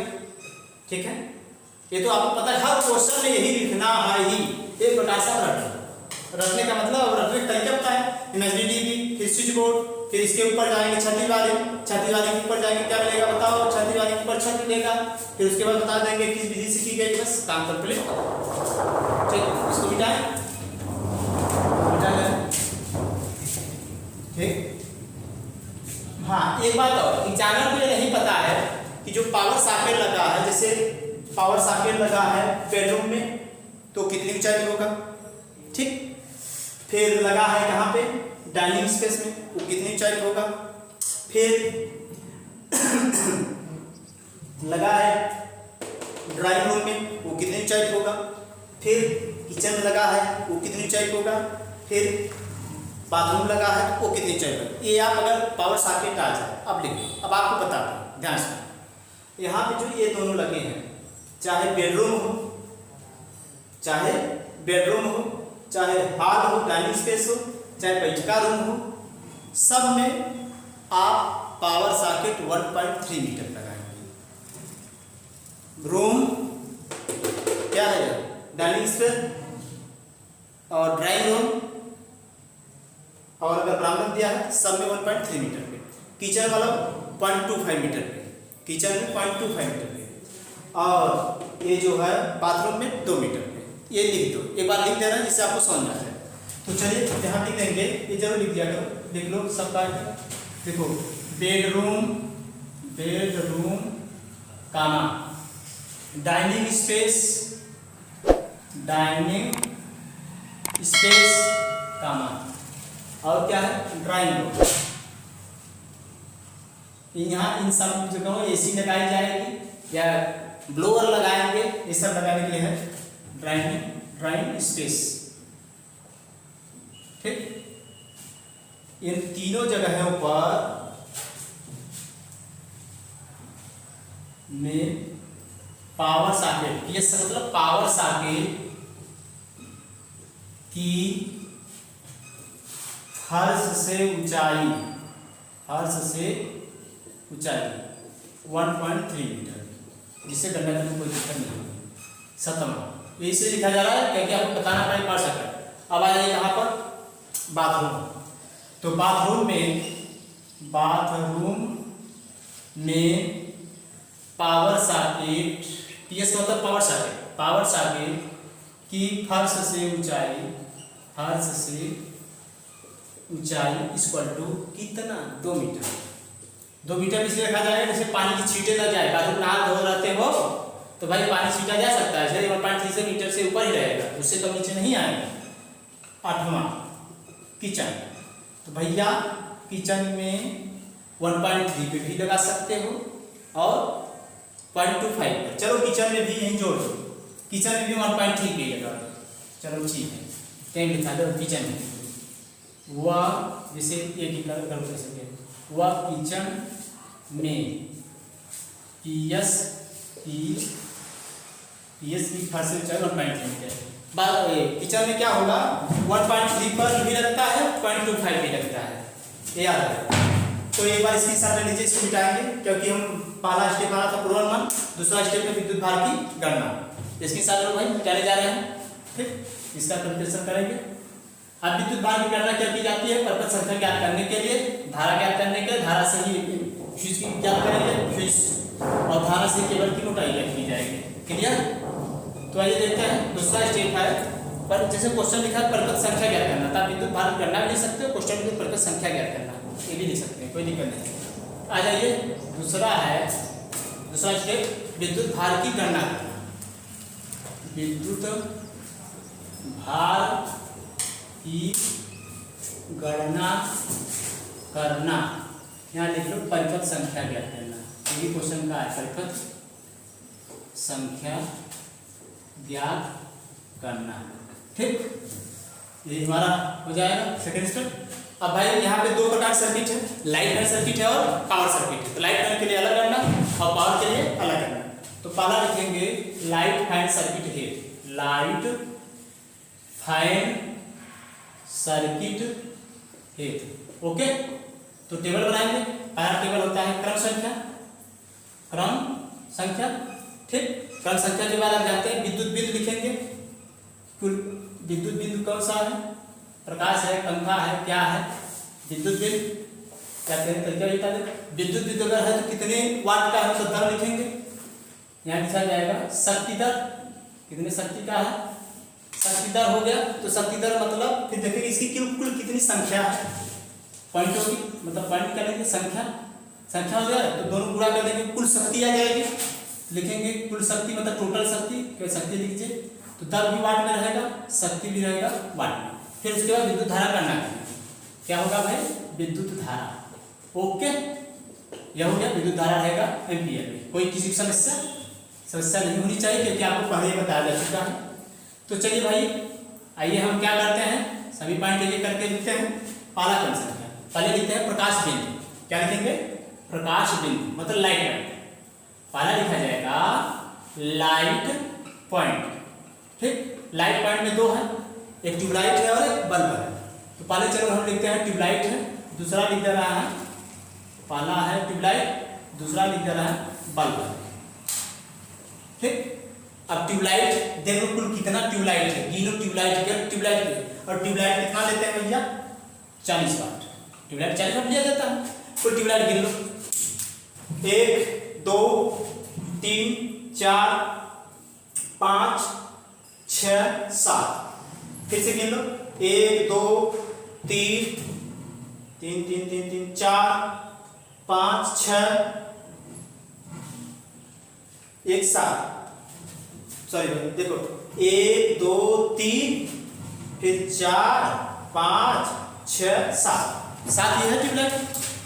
ठीक है। ये तो आपको पता है हर क्वेश्चन में यही लिखना है ही, एक प्रकार से रखने का मतलब रखने का तरीका पता है, एमएसबी डीबी, फिर स्विच बोर्ड, फिर इसके ऊपर जाएंगे छत वाले के ऊपर जाएंगे, क्या मिलेगा बताओ, छत वाले के ऊपर छत मिलेगा। फिर उसके बाद बता देंगे किस विधि से की गई, बस काम कंप्लीट, ठीक। इसको मिटाएं, ठीक। हाँ एक बात और, एग्जामिनर को ये नहीं पता है कि जो पावर सॉकेट लगा है, जैसे पावर सॉकेट लगा है बेडरूम में तो कितनी ऊंचाई होगा, ठीक। फिर लगा है कहाँ पे, डाइनिंग स्पेस में, वो कितनी ऊंचाई होगा। फिर लगा है ड्राइंग रूम में वो कितनी ऊंचाई पे होगा, फिर किचन में लगा है वो कितनी ऊंचाई पे होगा, फिर बाथरूम लगा है वो कितनी ऊंचाई पे। ये आप अगर पावर सॉकेट आ जाए अब लिखो, अब आपको बताते हैं ध्यान से। यहाँ पे जो ये दोनों लगे हैं, चाहे बेडरूम हो, चाहे बेडरूम हो, चाहे हॉल हो, डाइनिंग स्पेस हो, चाहे बैठका रूम हो, सब में आप पावर सॉकेट 1.3 मीटर लगाएंगे। रूम क्या है, डाइनिंग स्पेस और ड्राइंग रूम, और अगर बरामदा दिया है सब में 1.3 मीटर पे, किचन वाला 0.25 मीटर पे, किचन में 0.25 मीटर पे, और ये जो है बाथरूम में 2 मीटर पे। ये लिख दो, एक बार लिख देना जिससे आपको समझ आ जाए। तो चलिए यहाँ लिख देंगे, ये जरूर लिख दिया करो, लिख लो सबका। देखो बेडरूम, बेडरूम कामा, डाइनिंग स्पेस, डाइनिंग स्पेस कामा, और क्या है ड्राइंग रूम। यहाँ इन सब जगहों एसी लगाई जाएगी या ब्लोअर लगाएंगे, ये सब लगाने के लिए है ड्राइंग स्पेस। ठीक, इन तीनों जगहों पर में पावर सॉकेट, ये मतलब पावर सॉकेट की फर्श से ऊंचाई, फर्श से ऊंचाई 1.3 मीटर, जिससे गणना करने में कोई दिक्कत नहीं होगी। सतम इसे लिखा जा रहा है क्योंकि आपको बताना पड़ेगा पावर सॉकेट। अब आ जाइए यहाँ पर बाथरूम। तो बाथरूम में पावर सॉकेट, पीएस का मतलब पावर सॉकेट, पावर सॉकेट की फर्श से ऊंचाई, फर्श से ऊंचाई इक्वल टू कितना, 2 मीटर। 2 मीटर इसलिए रखा जाएगा जैसे पानी की छींटे लग जाए, बाथरूम नहा धो रहते हो तो भाई पानी छींटा जा सकता है, इसलिए 1.3 मीटर से ऊपर ही रहेगा, उससे तो नीचे नहीं आएगा। 8वां किचन, तो भैया किचन में 1.3 पे भी लगा सकते हो और 0.25 पर। चलो किचन में भी यही जोड़ दो, किचन में भी 1.3 पे लगा दो। चलो ठीक है, कहीं लिखा दो किचन में, वह जैसे एक कर सके, वह किचन में पीएस की फर्श से ऊंचाई 1.3 मीटर। किचन में क्या होगा, 1.3 पर भी लगता है, 0.25 भी लगता है, ये याद है। तो एक बार इसके साथ लीजिए, इसको मिटाएंगे क्योंकि हम पहला स्टेप आ रहा था पूर्वानुमान, दूसरा स्टेप में विद्युत भार की गणना। इसके साथ लोग भाई मिटाने जा रहे हैं। ठीक, इसका कैलकुलेशन करेंगे। अब विद्युत भार की गणना क्या की जाती है, परपथ संख्या ज्ञात करने के लिए, धारा ज्ञात करने के लिए, धारा से ही फ्यूज की ज्ञात करेंगे, फ्यूज और धारा से केबल की मोटाई ज्ञात की जाएगी। क्लियर? तो आइए देखते हैं दूसरा स्टेप है, पर जैसे क्वेश्चन लिखा है परपथ संख्या ज्ञात करना, तब विद्युत भार की गणना भी लिख सकते हो, क्वेश्चन में परपथ संख्या ज्ञात करना ये भी लिख सकते हैं, कोई दिक्कत नहीं। आ जाइए दूसरा है, दूसरा स्टेप विद्युत भार की गणना करना। विद्युत भार की गणना करना, यहाँ लिख लो परिपथ संख्या ज्ञात करना, ये क्वेश्चन का है, परिपथ संख्या ज्ञात करना। ठीक, ये हमारा हो जाएगा सेकेंड स्टेप। अब भाई यहाँ पे 2 प्रकार सर्किट है, लाइट हैंड सर्किट है और पावर सर्किट है। तो लाइट हैंड के लिए अलग करना और पावर के लिए अलग करना। तो पहला लिखेंगे लाइट हैंड सर्किट है, लाइट हैंड सर्किट है। ओके, तो टेबल बनाएंगे। पहला टेबल होता है क्रम संख्या, क्रम संख्या। ठीक, क्रम संख्या के बाद आप जानते हैं विद्युत बिंदु लिखेंगे। कुल विद्युत बिंदु कौन सा है, प्रकाश है, पंखा है, क्या है, विद्युत बिंदु क्या तरीका बता दे। विद्युत बिंदु अगर है तो कितने वाट का है तो दर लिखेंगे, यहाँ लिखा जाएगा शक्ति दर, कितने शक्ति का है, शक्ति दर हो गया। तो शक्ति दर मतलब फिर देखेंगे इसकी कुल कितनी संख्या है, पॉइंटों की मतलब पॉइंट क्या लेंगे, संख्या हो गया तो दोनों पूरा कर देंगे, कुल शक्ति आ जाएगी। लिखेंगे कुल शक्ति मतलब टोटल शक्ति, क्या शक्ति लीजिए, तो दर भी वाट में रहेगा, शक्ति भी रहेगा वाट में। फिर उसके बाद विद्युत धारा करना है, क्या होगा भाई, विद्युत धारा। ओके, यह हो गया विद्युत धारा रहेगा एम्पियर में। कोई किसी की समस्या नहीं होनी चाहिए, क्योंकि आपको पहले ही बताया जा चुका है। तो चलिए भाई, आइए हम क्या करते हैं, सभी पॉइंट ये करके लिखते हैं। पहला क्रम संख्या, पहले लिखते हैं प्रकाश बिंदु। क्या लिखेंगे? प्रकाश बिंदु मतलब लाइट पॉइंट। पहला लिखा जाएगा लाइट पॉइंट। ठीक, लाइट पॉइंट में दो है, एक ट्यूबलाइट है और एक बल्ब है। तो पहले चलो हम लिखते हैं ट्यूबलाइट है, दूसरा लिख दे रहा है, पहला है ट्यूबलाइट, दूसरा लिख दे रहा है बल्ब है। ठीक, अब ट्यूबलाइट देखो कुल कितना ट्यूबलाइट है, गिनो ट्यूबलाइट के, और ट्यूबलाइट कितना लेते हैं भैया? 40 वाट। ट्यूबलाइट 40 वाट लिया जाता है। कुल ट्यूबलाइट गिन लो, 1 2 3 4 5 6 7। फिर से गिन लो, 1 2 3 3 3 3 3 4 5 6 1 7। सॉरी भाई देखो, 1 2 3 फिर 4 5 6 7 7 ये है ट्यूबलाइट।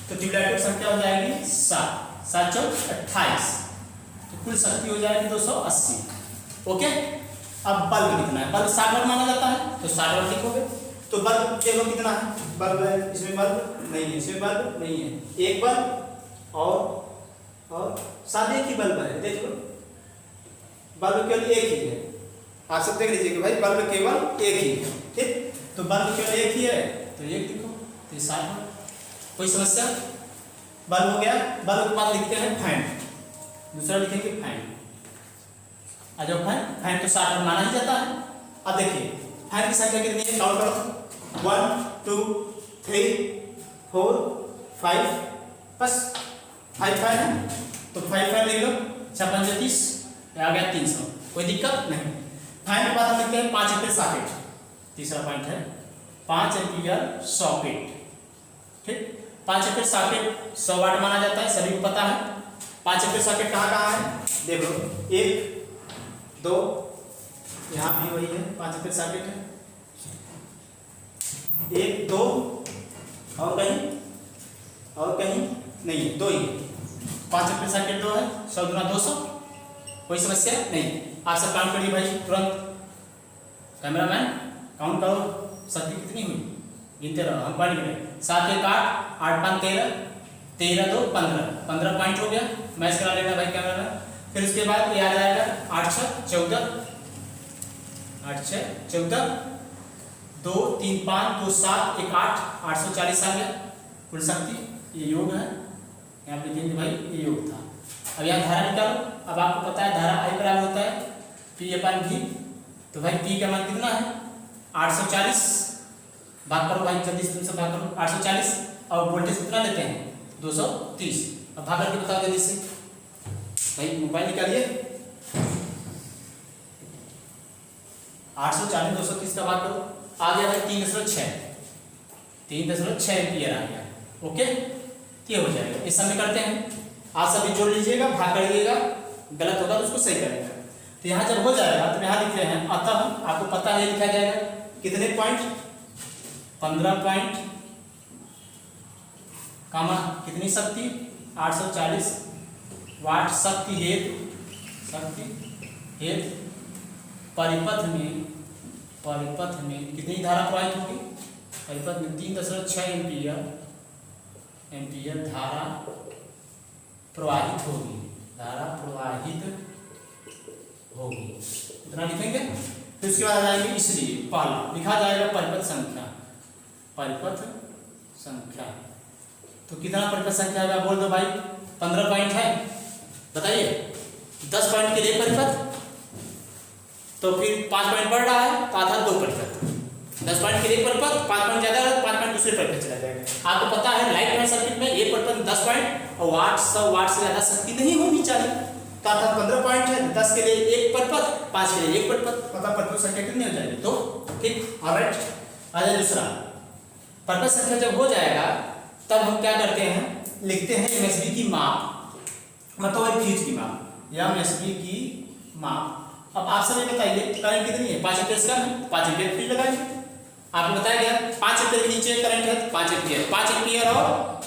तो ट्यूबलाइट की संख्या हो जाएगी 7 7 चौक 28। तो कुल शक्ति हो जाएगी 280। ओके, अब बल्ब कितना है? बल्ब 60 वाट माना जाता है, तो 60 वाट लिखोगे। तो बल्ब देखो कितना है, बल्ब है, इसमें बल्ब नहीं है, इसमें बल्ब नहीं है, एक बल्ब और साथ एक ही बल्ब है। देखो बल्ब केवल एक ही है, आप सब देख लीजिए कि भाई बल्ब केवल एक ही है। ठीक, तो बल्ब केवल एक ही है, तो एक लिखो, तो 60 वाट। कोई समस्या? बल्ब हो गया। बल्ब के बाद लिखते हैं फैन, दूसरा लिखेंगे फैन। आ जाओ फैन तो 60 वाट माना ही जाता है। अब देखिए फैन की संख्या कितनी है, काउंट करो, 1 2 3 4 5, बस 5 फैन है, तो 5 फैन लिख लो। 6 5 30, आ गया 300, कोई दिक्कत नहीं। फैन के बाद हम लिखते हैं 5 एम्पीयर सॉकेट। तीसरा पॉइंट है 5 एम्पीयर सॉकेट। ठीक, 5 एम्पीयर सॉकेट 100 वाट माना जाता है, सभी को पता है। 5 एम्पीयर सॉकेट कहाँ है? देख लो, 1 2, यहाँ भी वही है, 5 एम्पीयर सॉकेट है, 1 2 और कहीं नहीं है, 2 ही है। 5 एम्पीयर सॉकेट 2 है, 100 गुना 200, कोई समस्या नहीं। आप सब काउंट करिए भाई तुरंत, कैमरामैन काउंट करो, शक्ति कितनी हुई गिनते रहो, हम पॉइंट गिने। 7 1 8 8 5 13 13 2 15 पॉइंट हो गया। मैच करा लेना भाई कैमरामैन। फिर उसके बाद ये आ जाएगा 8 6 14 8 6 14 2 3 5 2 7 1 8 840 आ गया कुल शक्ति। ये योग है, यहाँ पे लिखेंगे भाई ये योग था। अब यहाँ धारा निकालो। अब आपको पता है धारा आई बराबर होता है P/V। तो भाई P का मान कितना है? 840। भाग करो भाई, जल्दी से तुमसे भाग करो। 840 और वोल्टेज कितना लेते हैं? 230। अब भाग करके बताओ जल्दी से भाई, मोबाइल निकालिए। 840 230 का भाग करो, आ गया भाई 3.6 एम्पियर आ गया। ओके, ये हो जाएगा। इस समय करते हैं, आप सभी जोड़ लीजिएगा, भाग करिएगा, गलत होगा तो उसको सही करेंगे। तो यहाँ जब हो जाएगा तो यहाँ लिख रहे हैं, अतः आपको पता है लिखा जाएगा कितने पॉइंट? 15 पॉइंट कामा कितनी शक्ति? 840 वाट शक्ति हेतु परिपथ में कितनी धारा प्रवाहित होगी? परिपथ में 3.6 एम्पियर धारा प्रवाहित होगी। इतना लिखेंगे। फिर उसके बाद आ जाएंगे, इसलिए पहला लिखा जाएगा परिपथ संख्या। तो कितना परिपथ संख्या है बोल दो भाई। 15 पॉइंट है, बताइए। 10 पॉइंट के लिए परिपथ, तो फिर 5 पॉइंट बढ़ रहा है तो आधा 2 परिपथ। 10 पॉइंट के लिए परिपथ, 5 पॉइंट ज्यादा है 5 पॉइंट दूसरे परिपथ चला जाएगा। आपको पता है लाइट पॉइंट सर्किट में एक परिपथ 10 पॉइंट और 100 वाट से ज्यादा शक्ति नहीं होनी चाहिए। तो अर्थात 15 पॉइंट है, 10 के लिए एक परिपथ, 5 के लिए एक परिपथ, मतलब परिपथ संख्या कितनी हो जाएगी? तो ठीक, ऑलराइट। आ जाए दूसरा, परिपथ संख्या जब हो जाएगा तब हम क्या करते हैं, लिखते हैं एमएसबी की माप, मतलब फ्यूज की माप या एमएसबी की माप। अब आप सभी बताइए करंट कितनी है? 5 एम्पीयर का, 5 एम्पीयर फ्यूज लगाएंगे। आपको बताया गया 5 एम्पीयर के नीचे करंट है 5 एम्पीयर, 5 एम्पीयर और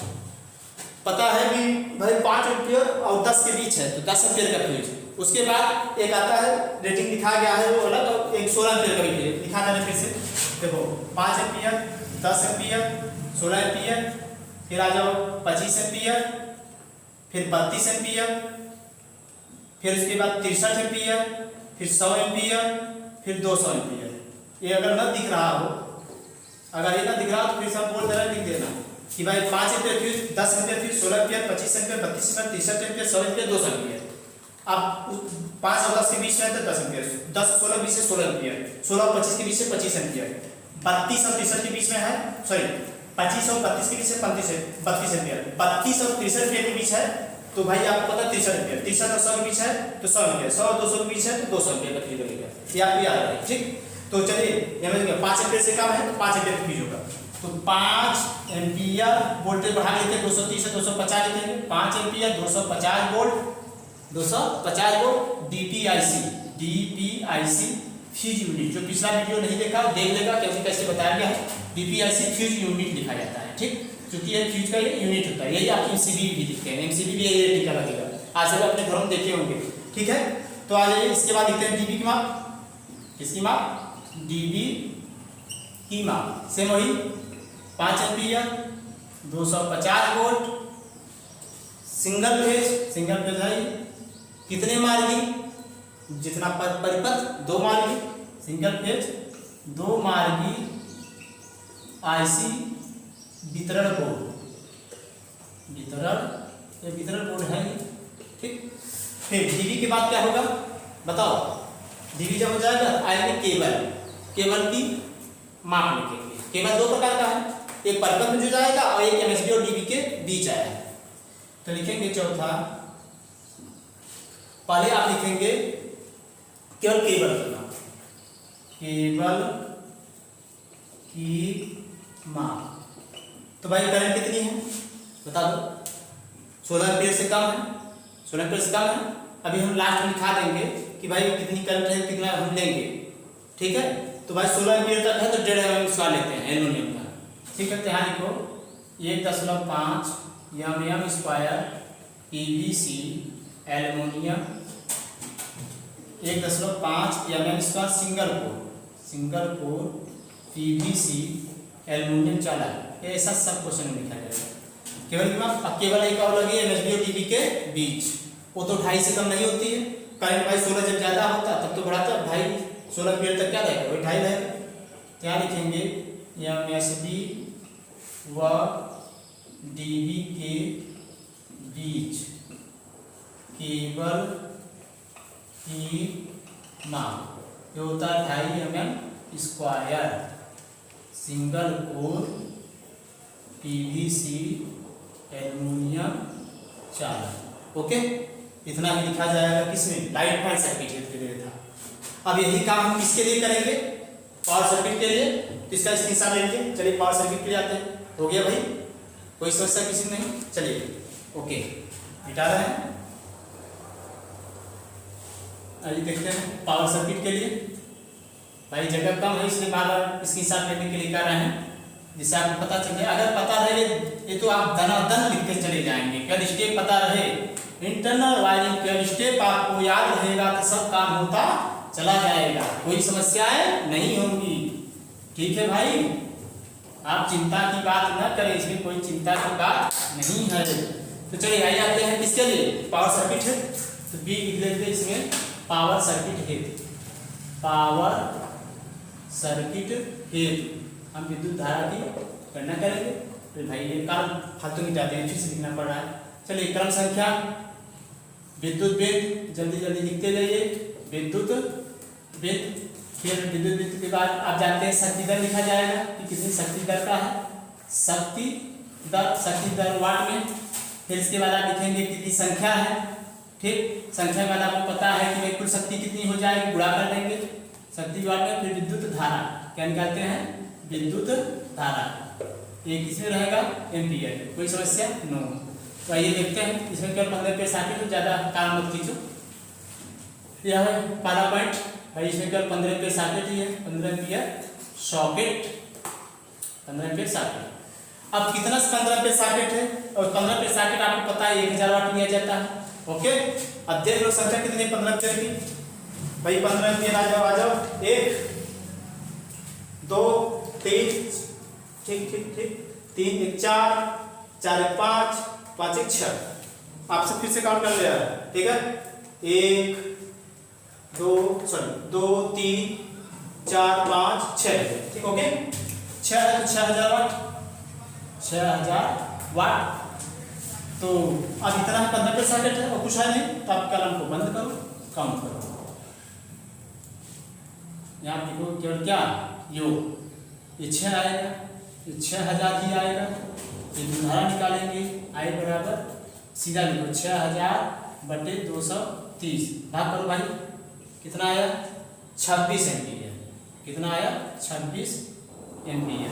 पता है कि भाई 5 एम्पियर और 10 के बीच है तो 10 एम्पियर का फ्यूज। उसके बाद एक आता है रेटिंग लिखा गया है वो अलग, और एक 16 एम्पियर का भी लिखा था फिर से। देखो 5 एम्पियर, 10 एम्पियर, 16 एम्पियर, फिर आ जाओ 25 एम्पियर, फिर 32 एम्पियर, फिर उसके बाद 63 एम्पियर, फिर 100 एम्पियर, फिर 200 एम्पियर। ये अगर न दिख रहा हो, अगर ये ना दिख रहा हो तो फिर सब बोल दे रहा लिख देना कि भाई 5 ampere fuse, 10 ampere fuse, 16 ampere, 25 ampere, 32 ampere, 63 ampere, 100 ampere, 200 ampere. अब 5 और 10 के बीच में है तो 10 एम्पियर, 10 और 16 के बीच से 16 एम्पियर, 16 और 25 के बीच से 25 एम्पियर, 32 और 63 के बीच में है, सॉरी 25 और 32 के बीच से 32 एम्पियर, 32 और 63 एम्पियर के बीच है तो भाई आपको पता 63 एम्पियर, 63 और 100 के बीच है तो 100 एम्पियर, 100 और 200 के बीच है तो 200 एम्पियर का फ्यूज लगेगा। ये आपको याद रहे, ठीक। तो चलिए यहाँ 5 एम्पियर से कम है तो 5 एम्पियर फ्यूज होगा, तो 5 एम्पियर वोल्टेज बढ़ा लेते हैं 230 से 250 लेते हैं, 5 ampere 250 volt, 250 volt DPIC fuse unit. जो पिछला वीडियो नहीं देखा देख लेगा क्योंकि कैसे बताया गया है। डीपीआईसी फ्यूज यूनिट लिखा जाता है, ठीक, क्योंकि ये फ्यूज का ये यूनिट होता है। यही आप एमसीबी भी लिखते हैं, एमसीबी भी यही रेटिंग का लगेगा, आज से अपने घरों में देखे होंगे, ठीक है। तो आ जाइए इसके बाद लिखते हैं डीबी की माप, किसकी माप, डीबी की माप, सेम वही 5 एम्पियर 250 वोल्ट सिंगल फेज है कितने मार्गी, जितना परिपथ 2 मार्गी, सिंगल फेज 2 मार्गी आईसी वितरण बोर्ड है, ठीक। फिर डीबी के बाद क्या होगा बताओ, डीबी जब हो जाएगा आएंगे केबल की माप लिखेंगे। केबल 2 प्रकार का है, एक परिपथ में जो जाएगा और एक एमएसबी और डीबी के बीच आएगा। तो लिखेंगे चौथा, पहले आप लिखेंगे केवल केबल की माप। तो भाई करंट कितनी है बता दो, 16 एम्पियर से कम है, 16 एम्पियर से कम है। अभी हम लास्ट में लिखा देंगे कि भाई कितनी करंट है, कितना हम लेंगे, ठीक है। तो भाई 16 एम्पियर तक है तो 1.5 mm स्क्वायर लेते हैं एल्युमिनियम का, ठीक है। तो यहाँ लिखो 1.5 mm square PVC aluminium, 1.5 mm square single core PVC aluminium चाला। ऐसा सब क्वेश्चन में लिखा जाएगा। केवल एक और लगी एमएसबी और डीबी के बीच, वो तो 2.5 से कम नहीं होती है। करंट भाई 16 जब ज्यादा होता तब तो बढ़ाता, 16 एम्पियर तक क्या रहेगा, वही 2.5 रहेगा। क्या लिखेंगे, एमएसबी व डीबी के बीच केबल की माप ये होता है 2.5 mm square single core PVC aluminium चाला। ओके, इतना ही लिखा जाएगा किसमें, लाइट पॉइंट सर्किट के लिए था। अब यही काम हम किसके लिए करेंगे, पावर सर्किट के लिए। तो इसका स्क्रीनशॉट लेंगे। चलिए पावर सर्किट के लिए आते हैं। हो गया भाई, कोई समस्या किसी नहीं, चलिए ओके मिटा रहे हैं। आइए देखते हैं पावर सर्किट के लिए। भाई जगह कम है इसलिए बार बार स्क्रीनशॉट लेने के लिए कर रहे हैं, जिससे आपको पता चले। अगर पता रहे ये तो आप दनादन लिखते चले जाएंगे। क्या स्टेप पता रहे, इंटरनल वायरिंग क्या स्टेप आपको याद रहेगा तो सब काम होता चला जाएगा, कोई समस्याएं नहीं होंगी, ठीक है भाई। आप चिंता की बात न करें, इसमें कोई चिंता की बात नहीं है। तो चलिए आइए आते हैं किसके लिए, पावर सर्किट है। तो बी लिख देते इसमें पावर सर्किट है, पावर सर्किट है। हम विद्युत धारा की गणना करेंगे। तो भाई ये काम फालतू मिटाते हैं, फिर से लिखना पड़ रहा है। चलिए क्रम संख्या, विद्युत वेग जल्दी जल्दी लिखते जाइए। विद्युत वेग, फिर विद्युत वेग के बाद आप जानते हैं शक्ति दर लिखा जाएगा कि कितनी शक्ति दर का है, शक्ति दर वाट में। फिर इसके बाद आप लिखेंगे कितनी संख्या है, ठीक। संख्या के बाद आपको पता है कि कुल शक्ति कितनी हो जाएगी, गुणा कर देंगे शक्ति वाट में। फिर विद्युत धारा क्या निकालते हैं, विद्युत धारा ये किसमें रहेगा, एम्पियर। कोई समस्या नो। तो आइए देखते हैं इसमें क्या 15 एम्पियर सर्किट, तो ज़्यादा काम मत खींचो। यह है पहला पॉइंट भाई, इसमें क्या 15 एम्पियर सर्किट ही है, 15 एम्पियर सॉकेट, 15 एम्पियर सर्किट। अब कितना 15 पे सॉकेट है, और 15 पे सॉकेट आपको पता है 1000 वाट लिया जाता है। ओके, अब देख लो संख्या कितनी 15 एम्पीयर की। भाई 15 एम्पीयर आ जाओ 1 2 3 ठीक ठीक ठीक 3 1 4 4 1 5 5 1 6। आपसे फिर से काउंट कर लिया, ठीक है 1 2 3 4 5 6, ठीक ओके 6000 वाट 6000 वाट। तो अब इतना है 15 पे सॉकेट है और कुछ है नहीं, तो आप कलम को बंद करो, काउंट करो। यहाँ देखो केवल क्या ये 6 आएगा, ये 6000 ही आएगा। ये धारा निकालेंगे आई बराबर सीधा लिखो 6000 बटे 230 भाग करो भाई, कितना आया 26 एम्पीयर। कितना आया 26 एम्पीयर।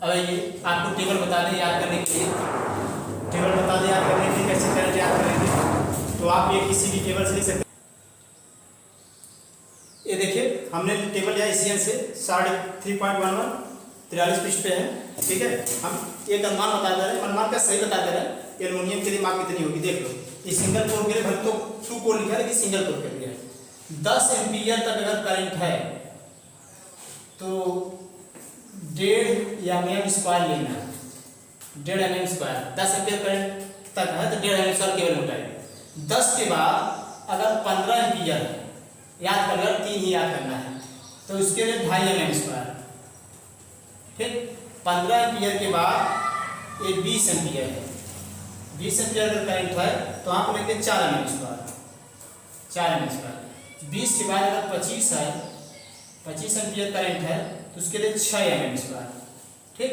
अब ये आपको टेबल बता दें याद करने के लिए, टेबल बता दें याद करने के लिए कैसे करंट याद करेंगे, तो आप ये किसी भी टेबल से लिख सकते हैं। ये देखिए हमने टेबल या एशियन से 3.11 43 पृष्ठ पे है, ठीक है। हम एक अनुमान बता दे रहे हैं, अनुमान का सही बता दे रहे हैं। एल्युमिनियम के लिए माप कितनी होगी देख लो। ये सिंगल कोर के लिए भले तो 2 कोर लिखा है लेकिन सिंगल कोर के लिए है। 10 एम्पीयर तक अगर करंट है तो 1.5 mm स्क्वायर लेना है, 1.5 mm स्क्वायर। 10 एम्पीयर करंट तक है तो 1.5 mm स्क्वायर केवल उठाएगा। 10 के बाद अगर 15 एम्पीयर है, याद कर लो 3 ही याद करना है, तो उसके लिए 2.5 mm स्क्वायर, ठीक। 15 एम्पीयर के बाद ये 20 एम्पीयर है, 20 एम्पीयर अगर करंट है तो आप लेंगे 4 mm स्क्वायर, 4 mm स्क्वायर। 20 के बाद अगर 25 है, 25 एम्पीयर करंट है तो उसके लिए 6 mm स्क्वायर, ठीक।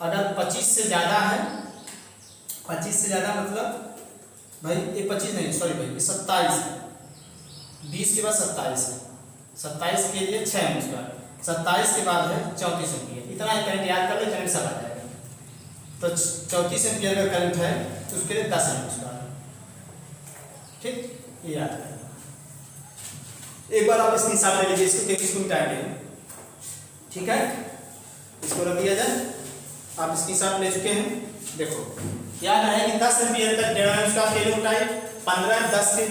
अगर 25 से ज़्यादा है, 25 से ज़्यादा मतलब भाई ये 25 नहीं सॉरी भाई ये 27 है, 20 के बाद 27 है, 27 के लिए 6 mm स्क्वायर, 27 के बाद है 34 एम्पीयर। इतना ही करंट याद कर लो, करंट सब आ जाएगा। तो 34 एम्पीयर का करंट है तो उसके लिए 10 mm स्क्वायर, ठीक। ये याद करें। एक बार आप इसकी हिसाब ले लीजिए, इसको 33 को मिटाएंगे, ठीक है। इसको रख दिया जाए, आप इसकी हिसाब ले चुके हैं। देखो याद रहे कि 10 एम्पीयर तक 1.5 mm स्क्वायर वैल्यू उठाई, 15 10 से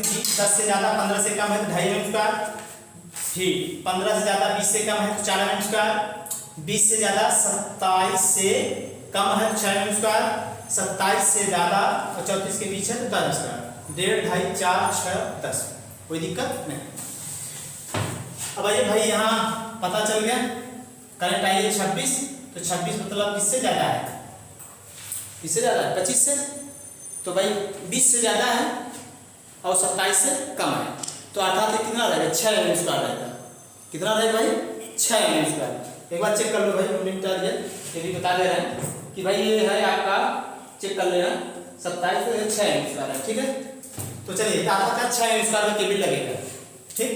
ज़्यादा 15 से कम है तो 2.5 mm स्क्वायर, ठीक। 15 से ज़्यादा 20 से कम है तो 4 mm स्क्वायर, 20 से ज़्यादा 27 से कम है तो 6 mm स्क्वायर, 27 से ज़्यादा और 34 के बीच है तो 10 स्क्वायर। 1.5 2.5 4 6 10, कोई दिक्कत नहीं। अब आइए भाई यहाँ पता चल गया करंट आई है 26, तो 26 मतलब किससे ज़्यादा है, किससे ज़्यादा है 25 से, तो भाई 20 से ज़्यादा है और 27 से कम है, तो अर्थात कितना रहेगा 6 mm स्क्वायर रहेगा। कितना रहेगा भाई 6 mm स्क्वायर। एक बार चेक कर लो भाई, हमने बता दिया, ये भी बता दे रहे हैं कि भाई ये है आपका, चेक कर लेना 27 से 6 mm स्क्वायर है, ठीक है। तो चलिए अर्थात 6 mm स्क्वायर का केबल लगेगा, ठीक।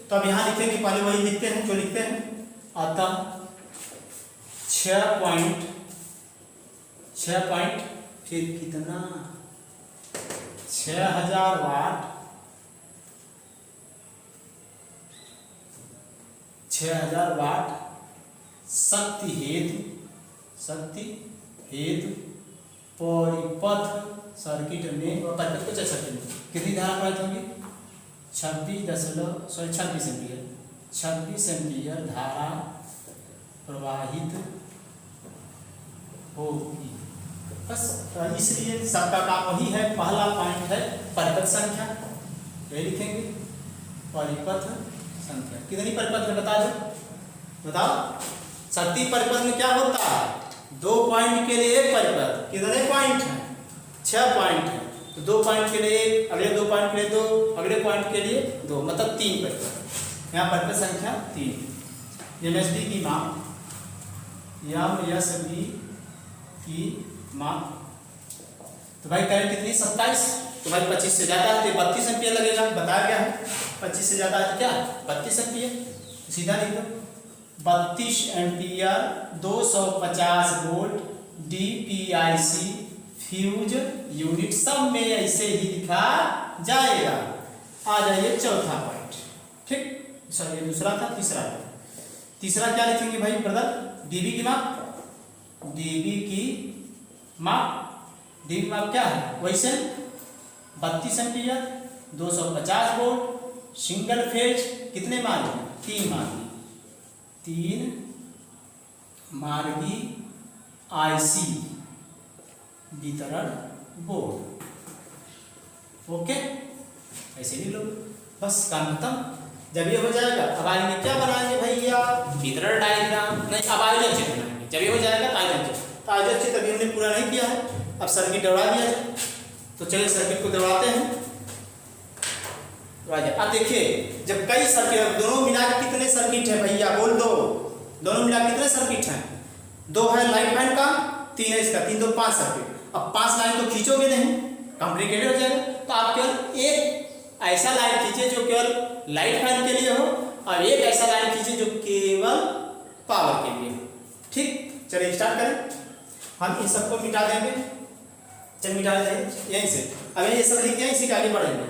तो अब यहाँ लिखेंगे, पहले वही लिखते हैं जो लिखते हैं, अतः 6 फिर कितना 6000 वाट, 6000 वाट शक्ति हेतु परिपथ सर्किट में परिपथ को सर्किट में कितनी धारा प्रवाहित होगी 26 एम्पीयर धारा प्रवाहित होगी। बस इसलिए सबका काम वही है, पहला पॉइंट है परिपथ संख्या, यही लिखेंगे परिपथ संख्या। कितनी परिपथ है बता दो, बताओ। शक्ति परिपथ में क्या होता है 2 पॉइंट के लिए एक परिपथ, कितने पॉइंट है 6 पॉइंट है, तो 2 पॉइंट के लिए अगले 2 पॉइंट के लिए 2, अगले पॉइंट के लिए 2, मतलब 3 परिपथ। यहाँ परिपथ संख्या 3। एमएसडी की माप, एमएसडी की माप, तो भाई करंट कितनी 27, तो भाई 25 से ज़्यादा है तो 32 एम्पीयर लगेगा, बताया गया है। 25 से ज़्यादा है तो क्या 32 एम्पीयर, सीधा लिख दो 32 ampere 250 volt DPIC fuse unit, सब में ऐसे ही लिखा जाएगा। आ जाइए चौथा पॉइंट, ठीक। सर ये दूसरा था, तीसरा क्या लिखेंगे भाई ब्रदर, डीबी की माप, डीबी की माप डी माप क्या है वही से 32 एम्पीयर 250 वोल्ट सिंगल फेज कितने मार्गी 3 मार्गी आईसी वितरण बोर्ड। ओके ऐसे ही लो बस काम खत्म। जब ये हो जाएगा अब आगे क्या बनाएंगे भैया वितरण डायग्राम नहीं अब आयोजन चित्र बनाएंगे। जब ये हो जाएगा तो आयोजन चित्र अभी हमने पूरा नहीं किया है। अब सर्किट दौड़ा दिया जाए तो चलिए सर्किट को दौड़ाते हैं। अब देखिए जब कई सर्किट दोनों मिला के कितने सर्किट है भैया बोल दो। दोनों मिला कितने सर्किट हैं 2 है लाइट फैन का 3 है इसका 3 2 5 सर्किट। अब 5 लाइन तो खींचोगे नहीं कॉम्प्लिकेटेड हो जाएगा तो आप केवल एक ऐसा लाइन खींचे जो केवल लाइट फैन के लिए हो और एक ऐसा लाइन खींचे जो केवल पावर के लिए हो। ठीक चलिए स्टार्ट करें। हम इन सबको मिटा देंगे। चल मिटा देंगे यहीं से। अब ये सब लिख दिया इसी के आगे बढ़ेंगे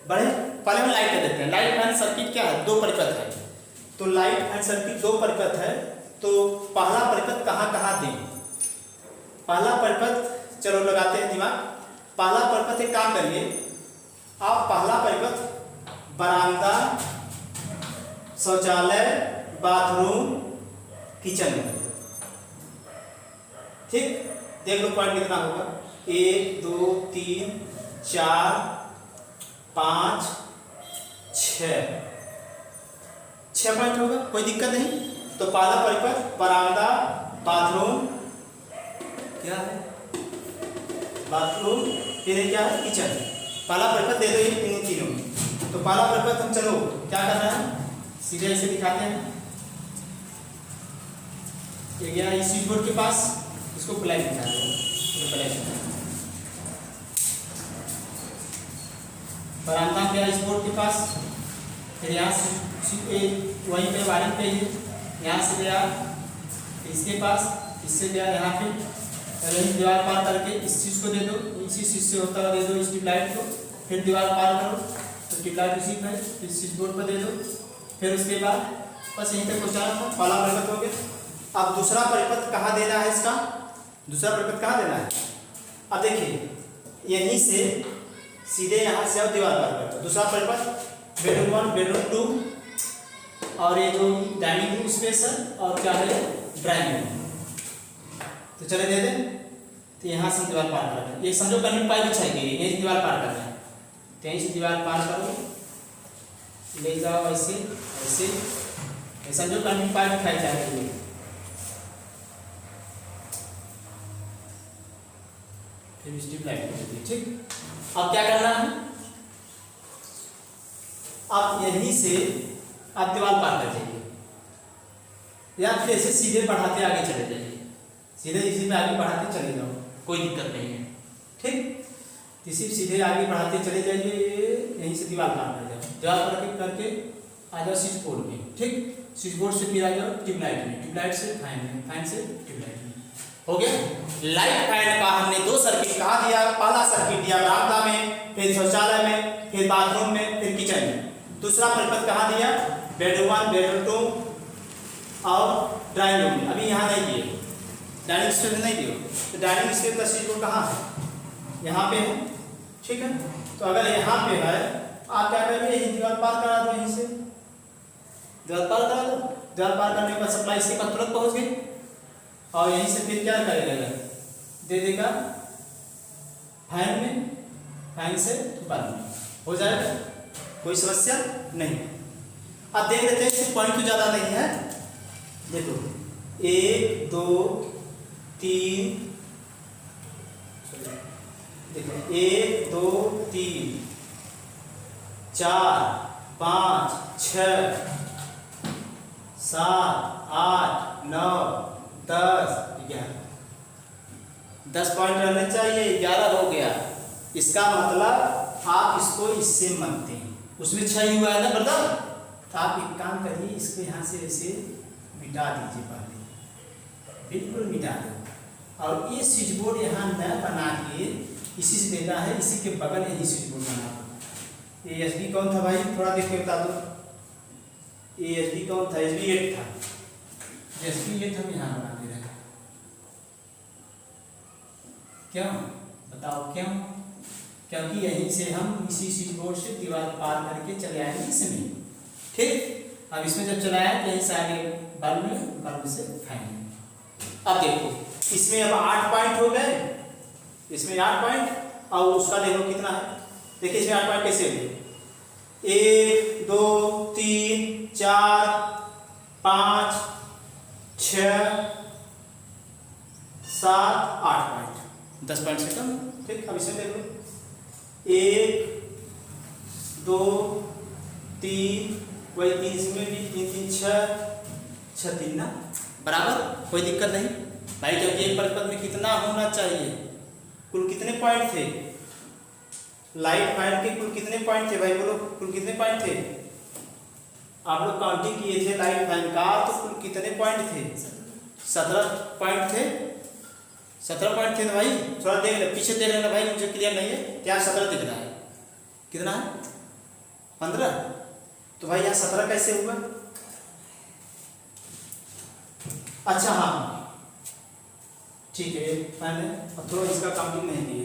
पहले हम लाइट कर देते हैं। लाइट फैन सर्किट क्या है 2 परिपथ है तो लाइट फैन सर्किट 2 परिपथ है तो पहला परिपथ कहाँ दें। पहला परिपथ चलो लगाते हैं दिमाग। पहला परिपथ एक काम करिए आप पहला परिपथ बरामदा शौचालय बाथरूम किचन में। ठीक देख लो पॉइंट कितना होगा 1 2 3 4 5 6 पॉइंट होगा कोई दिक्कत नहीं। तो पहला परिपथ बरामदा बाथरूम क्या है बाथरूम फिर क्या है किचन। पहला परिपथ दे दो ये तीनों में। तो पहला परिपथ हम चलो क्या करना है सीधे ऐसे दिखाते हैं। ये गया इस स्विच बोर्ड के पास इसको प्लग दिखाते हैं। बरामदा गया इस बोर्ड के पास फिर यहाँ से वहीं पे वायरिंग पे ही यहाँ से गया इसके पास इससे गया यहाँ पे यही दीवार पार करके इस चीज़ को दे दो इसी चीज़ से होता हुआ दे दो इस ट्यूबलाइट को। फिर दीवार पार करो तो ट्यूबलाइट उसी पर इस स्विच बोर्ड पर दे दो। फिर उसके बाद बस यहीं तक पहुँचाना था पहला परिपथ हो गया। अब दूसरा परिपथ कहाँ देना है इसका दूसरा परिपथ कहाँ देना है। अब देखिए यहीं से सीधे यहाँ से आप दीवार पार करते हो। दूसरा परिपथ बेडरूम 1 बेडरूम 2 और ये जो डाइनिंग रूम स्पेस है और क्या है ड्राइंग रूम। तो चले दे दें तो यहाँ से दीवार पार कर रहे हैं। ये समझो कनेक्ट पाइप बिछाई गई यहीं से दीवार पार कर रहे हैं तो यहीं से दीवार पार करो ले जाओ ऐसे ऐसे समझो कनेक्ट पाइप बिछाई जा रही है। फिर स्ट्रिप लाइट कर दी। ठीक अब क्या करना है आप यहीं से आप दीवार पार कर जाइए या फिर ऐसे सीधे बढ़ाते आगे चले जाइए। सीधे इसी में आगे बढ़ाते चले जाओ कोई दिक्कत नहीं है। ठीक इसी सीधे आगे बढ़ाते चले जाइए यहीं से दीवार पार कर जाओ। दीवार करके आ जाओ स्विच बोर्ड में। ठीक स्विच बोर्ड से फिर आ जाओ ट्यूबलाइट में ट्यूबलाइट से फैन में फैन से ट्यूबलाइट में हो गया। लाइट फैन का हमने 2 सर्किट कहा दिया। पहला सर्किट दिया बरामदा में फिर शौचालय में फिर बाथरूम में फिर किचन में। दूसरा परिपथ कहाँ दिया बेडरूम 1 बेडरूम 2 और ड्राइंग रूम में। अभी यहाँ नहीं दिए डाइनिंग स्पेस नहीं दियो तो डाइनिंग स्पेस का स्विच बोर्ड कहाँ है यहाँ पे है। ठीक है तो अगर यहाँ पे है आप क्या करेंगे यही दीवार पार करा दो यहीं से दीवार पार करा दो। दीवार पार करने के बाद सप्लाई इसके पास तुरंत पहुँच गई और यहीं से फिर क्या करेगा दे देगा फैन में फैन से बंद में हो जाएगा कोई समस्या नहीं। अब देख लेते हैं इससे पॉइंट तो ज़्यादा नहीं है। देखो 1 2 3 देखो 1 2 3 4 5 6 7 8 9 10 11 10 पॉइंट रहने चाहिए 11 हो गया। इसका मतलब आप इसको इससे मनते हैं उसमें 6 हुआ है ना ब्रदर। तो आप एक काम करिए इसको यहाँ से ऐसे मिटा दीजिए पहले बिल्कुल मिटा दो और ये स्विच बोर्ड यहाँ न बना के इसी से देना है। इसी के बगल में ही स्विच बोर्ड बना दो। ये एसबी कौन था भाई थोड़ा देख के बता दो। ये एसबी कौन था एसबी 8 था। एसबी 8 हम यहाँ बना दे रहे हैं क्यों बताओ क्यों? क्योंकि यहीं से हम इसी स्विच बोर्ड से दीवार पार करके चले आएंगे इसमें। ठीक, अब इसमें जब चलाया तो यहीं से आगे बल्ब से फैन। अब देखो इसमें अब 8 पॉइंट हो गए, इसमें 8 पॉइंट और उसका देखो कितना है। देखिए इसमें 8 पॉइंट कैसे हुए, 1 2 3 4 5 6 7 8 पॉइंट, 10 पॉइंट से कम। ठीक, अब इसमें देखो 1 2 3, वही 3 इसमें भी 3 3 6 3 ना बराबर, कोई दिक्कत नहीं भाई। क्योंकि एक परिपथ में कितना होना चाहिए, कुल कितने पॉइंट थे, लाइट फाइल के कुल कितने पॉइंट थे भाई, बोलो कुल कितने पॉइंट थे? आप लोग काउंटिंग किए थे लाइट फाइल का, तो कुल कितने पॉइंट थे? 17 पॉइंट थे। 17 पॉइंट थे ना भाई, थोड़ा देख ले पीछे देख लेना भाई, मुझे क्लियर नहीं है क्या 17 दिख रहा है, कितना है 15। तो भाई यहाँ 17 कैसे हुआ? अच्छा हाँ ठीक है, मैंने थोड़ा इसका काउंटिंग नहीं किए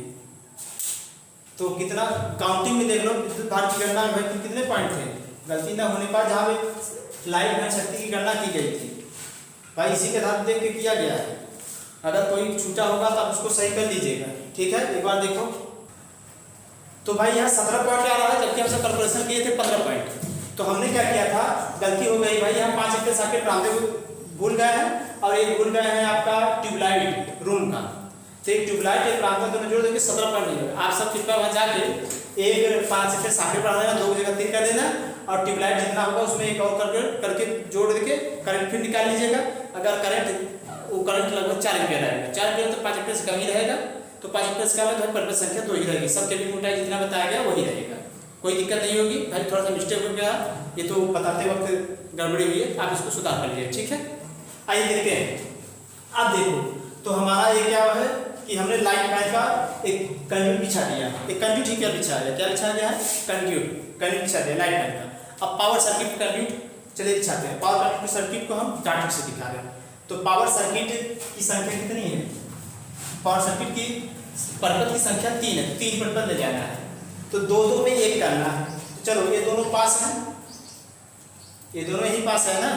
तो कितना काउंटिंग में देख लो, विद्युत भार की गणना में भाई कितने पॉइंट थे, गलती ना होने पर जहाँ पे लाइट वहन शक्ति की गणना की गई थी भाई, इसी के आधार पर देख के किया गया है। अगर कोई छूटा होगा तो आप उसको सही कर लीजिएगा। ठीक है, एक बार देखो तो भाई यहाँ 17 पॉइंट आ रहा है, जबकि हम सब कैलकुलेशन किए थे 15 पॉइंट। तो हमने क्या किया था, गलती हो गई भाई, यहाँ 5 इंच सॉकेट प्रांत भूल गए हैं, और एक भूल गए हैं आपका ट्यूबलाइट रूम का। तो एक ट्यूबलाइट एक प्रांत दोनों जोड़ देंगे 17 पॉइंट हो जाएगा। आप सब कृपया वहाँ जाके एक 5 इंच सॉकेट बढ़ा देना, 2 की जगह 3 कर देना, और ट्यूबलाइट जितना होगा उसमें एक और करके जोड़ देके करंट फिर निकाल लीजिएगा। अगर करंट वो करंट लगभग 4 एम्पीयर आएगा, 4 एम्पीयर तो 5 एम्पीयर से कम ही रहेगा, तो 5 एम्पीयर से कम है तो परिपथ संख्या 2 ही रहेगी, सबके भी मोटाई जितना बताया गया वही रहेगा, कोई दिक्कत नहीं होगी भाई। थोड़ा सा मिस्टेक हो गया, ये तो बताते वक्त गड़बड़ी हुई है, आप इसको सुधार कर लीजिए। ठीक है, आइए देखते हैं। अब देखो तो हमारा ये क्या है कि हमने लाइट फैन का एक कंड्यूट बिछा दिया, एक कंड्यूट ही क्या बिछा दिया, क्या बिछा गया है, कंड्यूट बिछा दिया लाइट फैन का। अब पावर सर्किट कंड्यूट चलिए बिछाते हैं, पावर सर्किट सर्किट को हम डाटा से दिखा रहे हैं। तो पावर सर्किट की संख्या कितनी है, पावर सर्किट की परिपथ की संख्या 3 है, 3 परिपथ ले जाना है, तो 2 में 1 करना है। तो चलो ये दोनों पास है, ये दोनों यही पास है ना,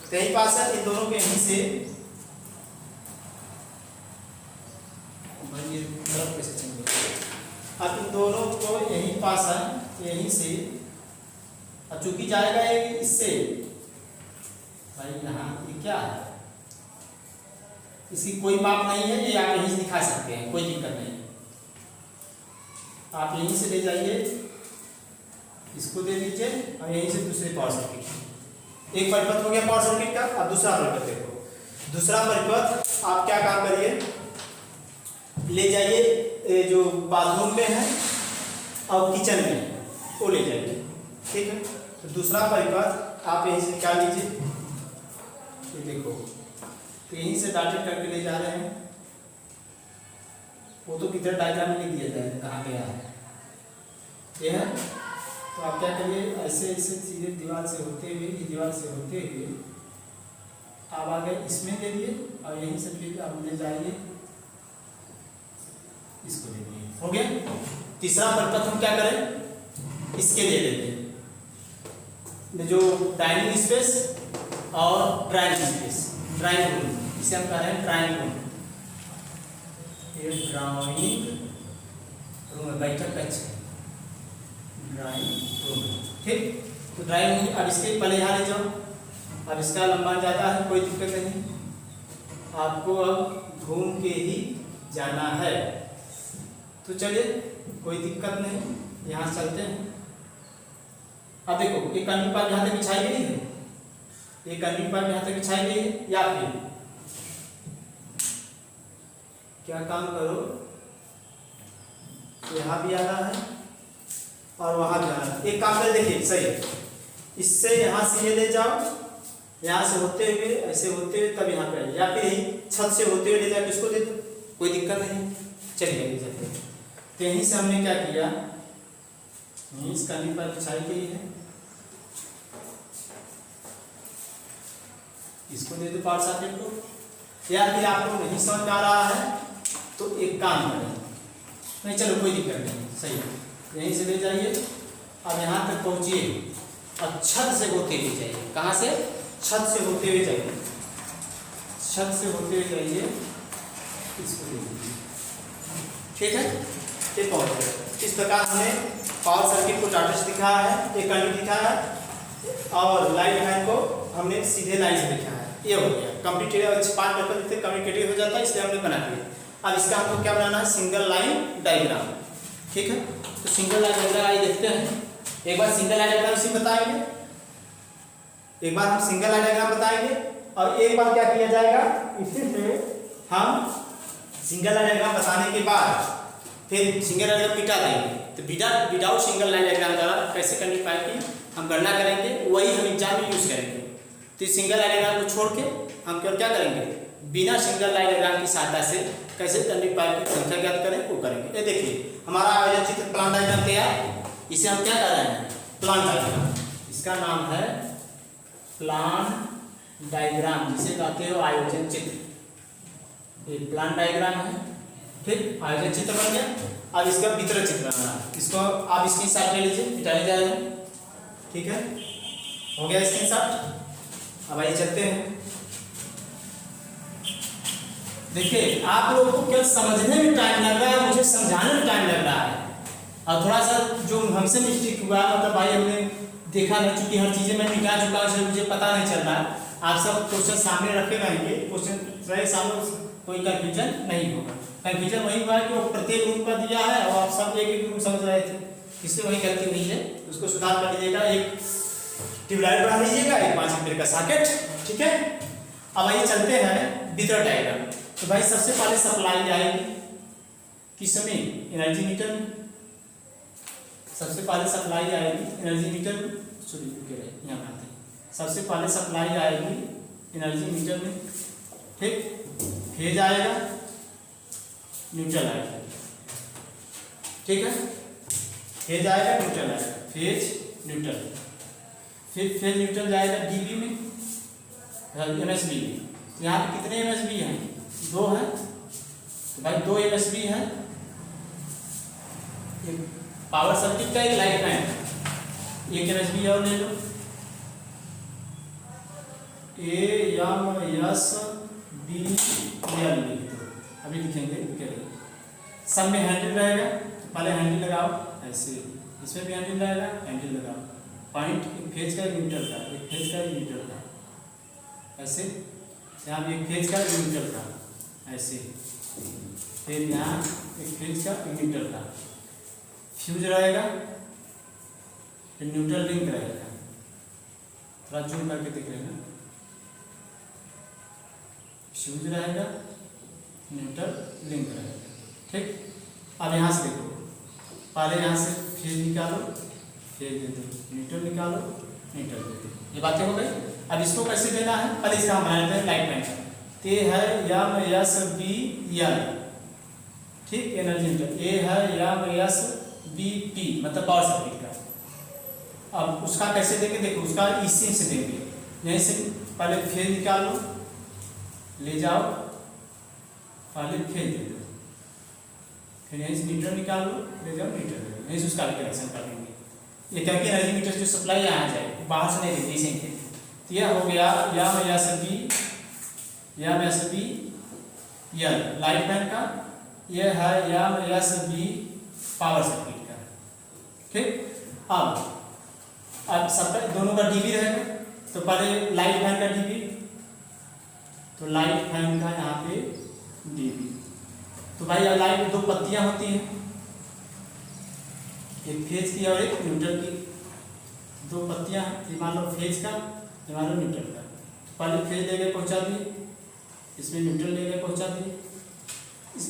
तो यही पास है, इन दोनों के यहीं से भाई ये तरफ कैसे चलेंगे, अब इन दोनों को यहीं पास है, यहीं से अब चूंकि जाएगा ये इससे भाई, यहाँ ये क्या है, इसकी कोई माप नहीं है, ये आप यहीं से दिखा सकते हैं, कोई दिक्कत नहीं। आप यहीं से ले जाइए, इसको दे दीजिए, और यहीं से दूसरे पावर सर्किट, एक परिपथ हो गया पावर सर्किट का। अब दूसरा परिपथ देखो, दूसरा परिपथ आप क्या काम करिए, ले जाइए जो बाथरूम में है और किचन में, वो ले जाइए। ठीक है, तो दूसरा परिपथ आप यहीं से निकाल लीजिए, ये देखो, तो यहीं से डाटा करके ले जा रहे हैं, वो तो किधर डायग्राम में लिख दिया जाए कहाँ गया है, ये है। तो आप क्या करिए, ऐसे ऐसे सीधे दीवार से होते हुए, ये दीवार से होते हुए आप आगे इसमें दे दिए, और यहीं से फिर आप ले जाइए, इसको दे दिए, हो गया। तीसरा परिपथ हम क्या करें, इसके लिए देते हैं, जो डाइनिंग स्पेस और ड्राइंग स्पेस, ड्राइंग रूम, इसे हम कह रहे हैं ड्राइंग रूम, ये ड्राइंग रूम बैठक कक्ष, ड्राइंग रूम। ठीक, तो ड्राइंग रूम, अब इसके पहले यहाँ ले जाओ, अब इसका लंबा ज़्यादा है, कोई दिक्कत नहीं, आपको अब घूम के ही जाना है, तो चलिए कोई दिक्कत नहीं, यहाँ चलते हैं। अब देखो एक कंडक्टर पाइप यहाँ तक बिछाई गई है, एक कंडक्टर पाइप यहाँ तक बिछाई गई है, या फिर क्या काम करो, यहाँ भी आ रहा है और वहाँ भी आ रहा है, एक काम कर देखिए सही, इससे यहाँ से ये ले जाओ, यहाँ से होते हुए ऐसे होते हुए तब यहाँ पे, या फिर यही छत से होते हुए ले जाकर इसको दे दो, कोई दिक्कत नहीं। चलिए ले जाते हैं, तो यहीं से हमने क्या किया, इस कंडक्टर पर बिछाई गई है, इसको दे दो पावर सर्किट को। या फिर आपको नहीं समझ में आ रहा है तो एक काम करें, नहीं चलो कोई दिक्कत नहीं, सही है, यहीं से ले जाइए, अब यहाँ तक पहुँचिए और छत से होते हुए जाइए। कहाँ से? छत से होते हुए जाइए, छत से होते हुए जाइए, इसको ले लीजिए, ठीक है, ये पहुँच गए। इस प्रकार हमने पावर सर्किट को टाटा से दिखाया है, एक कंडक्टर दिखाया है, और लाइट फैन को हमने सीधे लाइन से दिखाया है। ये हो गया कम्प्लीटेड, 5 पेपर जितने कम्युनिकेटिव हो जाता है, इसलिए हमने बना दिया। अब इसका हमको क्या बनाना है? सिंगल लाइन डायग्राम, ठीक है। तो सिंगल लाइन डायग्राम आइए देखते हैं। एक बार सिंगल लाइन डायग्राम इसी बताएंगे, एक बार हम सिंगल लाइन डायग्राम बताएंगे, और एक बार क्या किया जाएगा, इसी से हम सिंगल लाइन डायग्राम बताने के बाद फिर सिंगल लाइन डायग्राम मिटा देंगे। तो विदाउट सिंगल लाइन डायग्राम द्वारा कैसे करनी पाएगी हम गणना करेंगे, वही हम एग्जाम में यूज करेंगे। तो सिंगल लाइन डायग्राम को छोड़ के हम क्या करेंगे, बिना सिंगल लाइन डायग्राम की सहायता से कैसे करनी पाएगी संख्या ज्ञात करें वो करेंगे। ये देखिए हमारा आयोजन चित्र प्लान डायग्राम तैयार, इसे हम क्या कर रहे हैं? प्लान डायग्राम, इसका नाम है प्लान डायग्राम, जिसे कहते हो आयोजन चित्र। ये प्लान डायग्राम है, ठीक, आयोजन चित्र बन गया। अब इसका वितरण चित्र बनाना, इसको आप स्क्रीनशॉट ले लीजिए, मिटाने जा रहे हैं, ठीक है, हो गया स्क्रीनशॉट। अब आइए चलते हैं। देखिए आप लोगों को क्या समझने में टाइम लग रहा है, मुझे समझाने में टाइम लग रहा है, और थोड़ा सा जो हमसे मिस्टेक हुआ, मतलब भाई हमने देखा नहीं, चूंकि हर चीज़ें मैं मिटा चुका हूँ, मुझे पता नहीं चल रहा है। आप सब क्वेश्चन सामने रखे रहेंगे, क्वेश्चन रहे सामने, कोई कंफ्यूजन नहीं होगा। कंफ्यूजन वही हुआ है कि वो प्रत्येक ग्रुप का दिया है और आप सब एक एक ग्रुप समझ रहे थे, इससे वही गलती हुई है, उसको सुधार कर लीजिएगा। एक ट्यूबलाइट बना लीजिएगा, एक 5 एम्पीयर का सॉकेट, ठीक है। अब आइए चलते हैं वितरण डायग्राम। तो भाई सबसे पहले सप्लाई आएगी किस समय? एनर्जी मीटर में। सबसे पहले सप्लाई आएगी एनर्जी मीटर में, सॉरी यहाँ आते हैं। सबसे पहले सप्लाई आएगी एनर्जी मीटर में, ठीक, फेज आएगा, न्यूट्रल आएगा, ठीक है, फेज आएगा, न्यूट्रल आएगा, फेज न्यूट्रल, फिर फेज न्यूट्रल जाएगा डीबी में, एमएसबी में। यहाँ पे कितने एमएसबी हैं? 2 हैं, तो भाई 2 एमएसबी हैं, पावर सर्किट का, एक लाइट फैन, एक एमएसबी और ले लो, AMSBL लिख दो, अभी लिखेंगे, सब में हैंडल रहेगा, तो पहले हैंडल लगाओ ऐसे, इसमें भी हैंडल रहेगा, हैंडल लगाओ, पॉइंट एक फेज का, एक न्यूट्रल का, एक फेज का, एक न्यूट्रल का, ऐसे, यहाँ भी एक फेज का, एक न्यूट्रल का, ऐसे, फिर यहाँ एक फेज का, एक न्यूट्रल का, फ्यूज रहेगा, फिर न्यूट्रल लिंक रहेगा, थोड़ा जूम करके दिख रहे हैं, फ्यूज रहेगा, न्यूट्रल लिंक रहेगा, ठीक। अब यहाँ से देखो, पहले यहाँ से फेज निकालो, फेज दे दो, न्यूट्रल निकालो, न्यूट्रल दे दो, ये बातें हो गई। अब इसको कैसे देना है, पहले इसका हम बना लेते हैं लाइट फैन। ते है MSBL, ठीक, एनर्जी मीटर, ए है MSBP, मतलब पावर सर्किट का। अब उसका कैसे देंगे, देखो उसका इसी से देंगे, यहीं से पहले फेज निकालो, ले जाओ, पहले फेज दे दो, फिर यहीं से मीटर निकालो, ले जाओ, मीटर दे दो, यहीं से उसका कनेक्शन कर देंगे। ये क्योंकि एनर्जी मीटर जो सप्लाई यहाँ जाए, बाहर से नहीं देती, इसी के। तो यह हो गया MSBL लाइट फैन का, यह है MSB पावर सर्किट का, ठीक। अब सप्लाई दोनों का डीबी रहेगा, तो पहले लाइट फैन का डीबी, तो लाइट फैन का यहाँ पे डीबी, तो भाई लाइट में 2 पत्तियां होती हैं, एक फेज की और एक न्यूट्रल की, 2 पत्तियां, मान लो फेज का, मान लो न्यूट्रल का। तो पहले फेज लेके पहुंचा दिए, इसमें न्यूट्रल लेके पहुंचा दिए।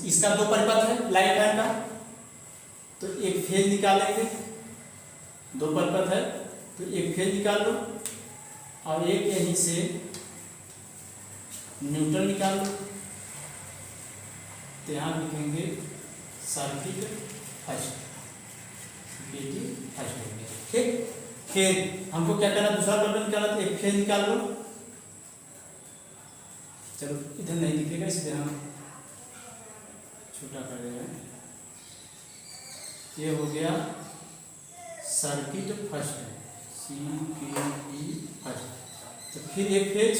इसका 2 परिपथ है लाइट फैन का, तो एक फेज निकालेंगे, 2 परिपथ है, तो एक फेज निकाल लो, और एक यहीं से न्यूट्रल निकाल लो, तो यहाँ लिखेंगे सर्किट फर्स्ट, ठीक। फिर हमको क्या करना, दूसरा बटन निकाला, तो एक फेज निकाल लो, चलो इधर नहीं दिखेगा इसलिए हम छोटा कर दे रहे हैं। ये हो गया सर्किट फर्स्ट, CKE फर्स्ट। तो फिर एक फेज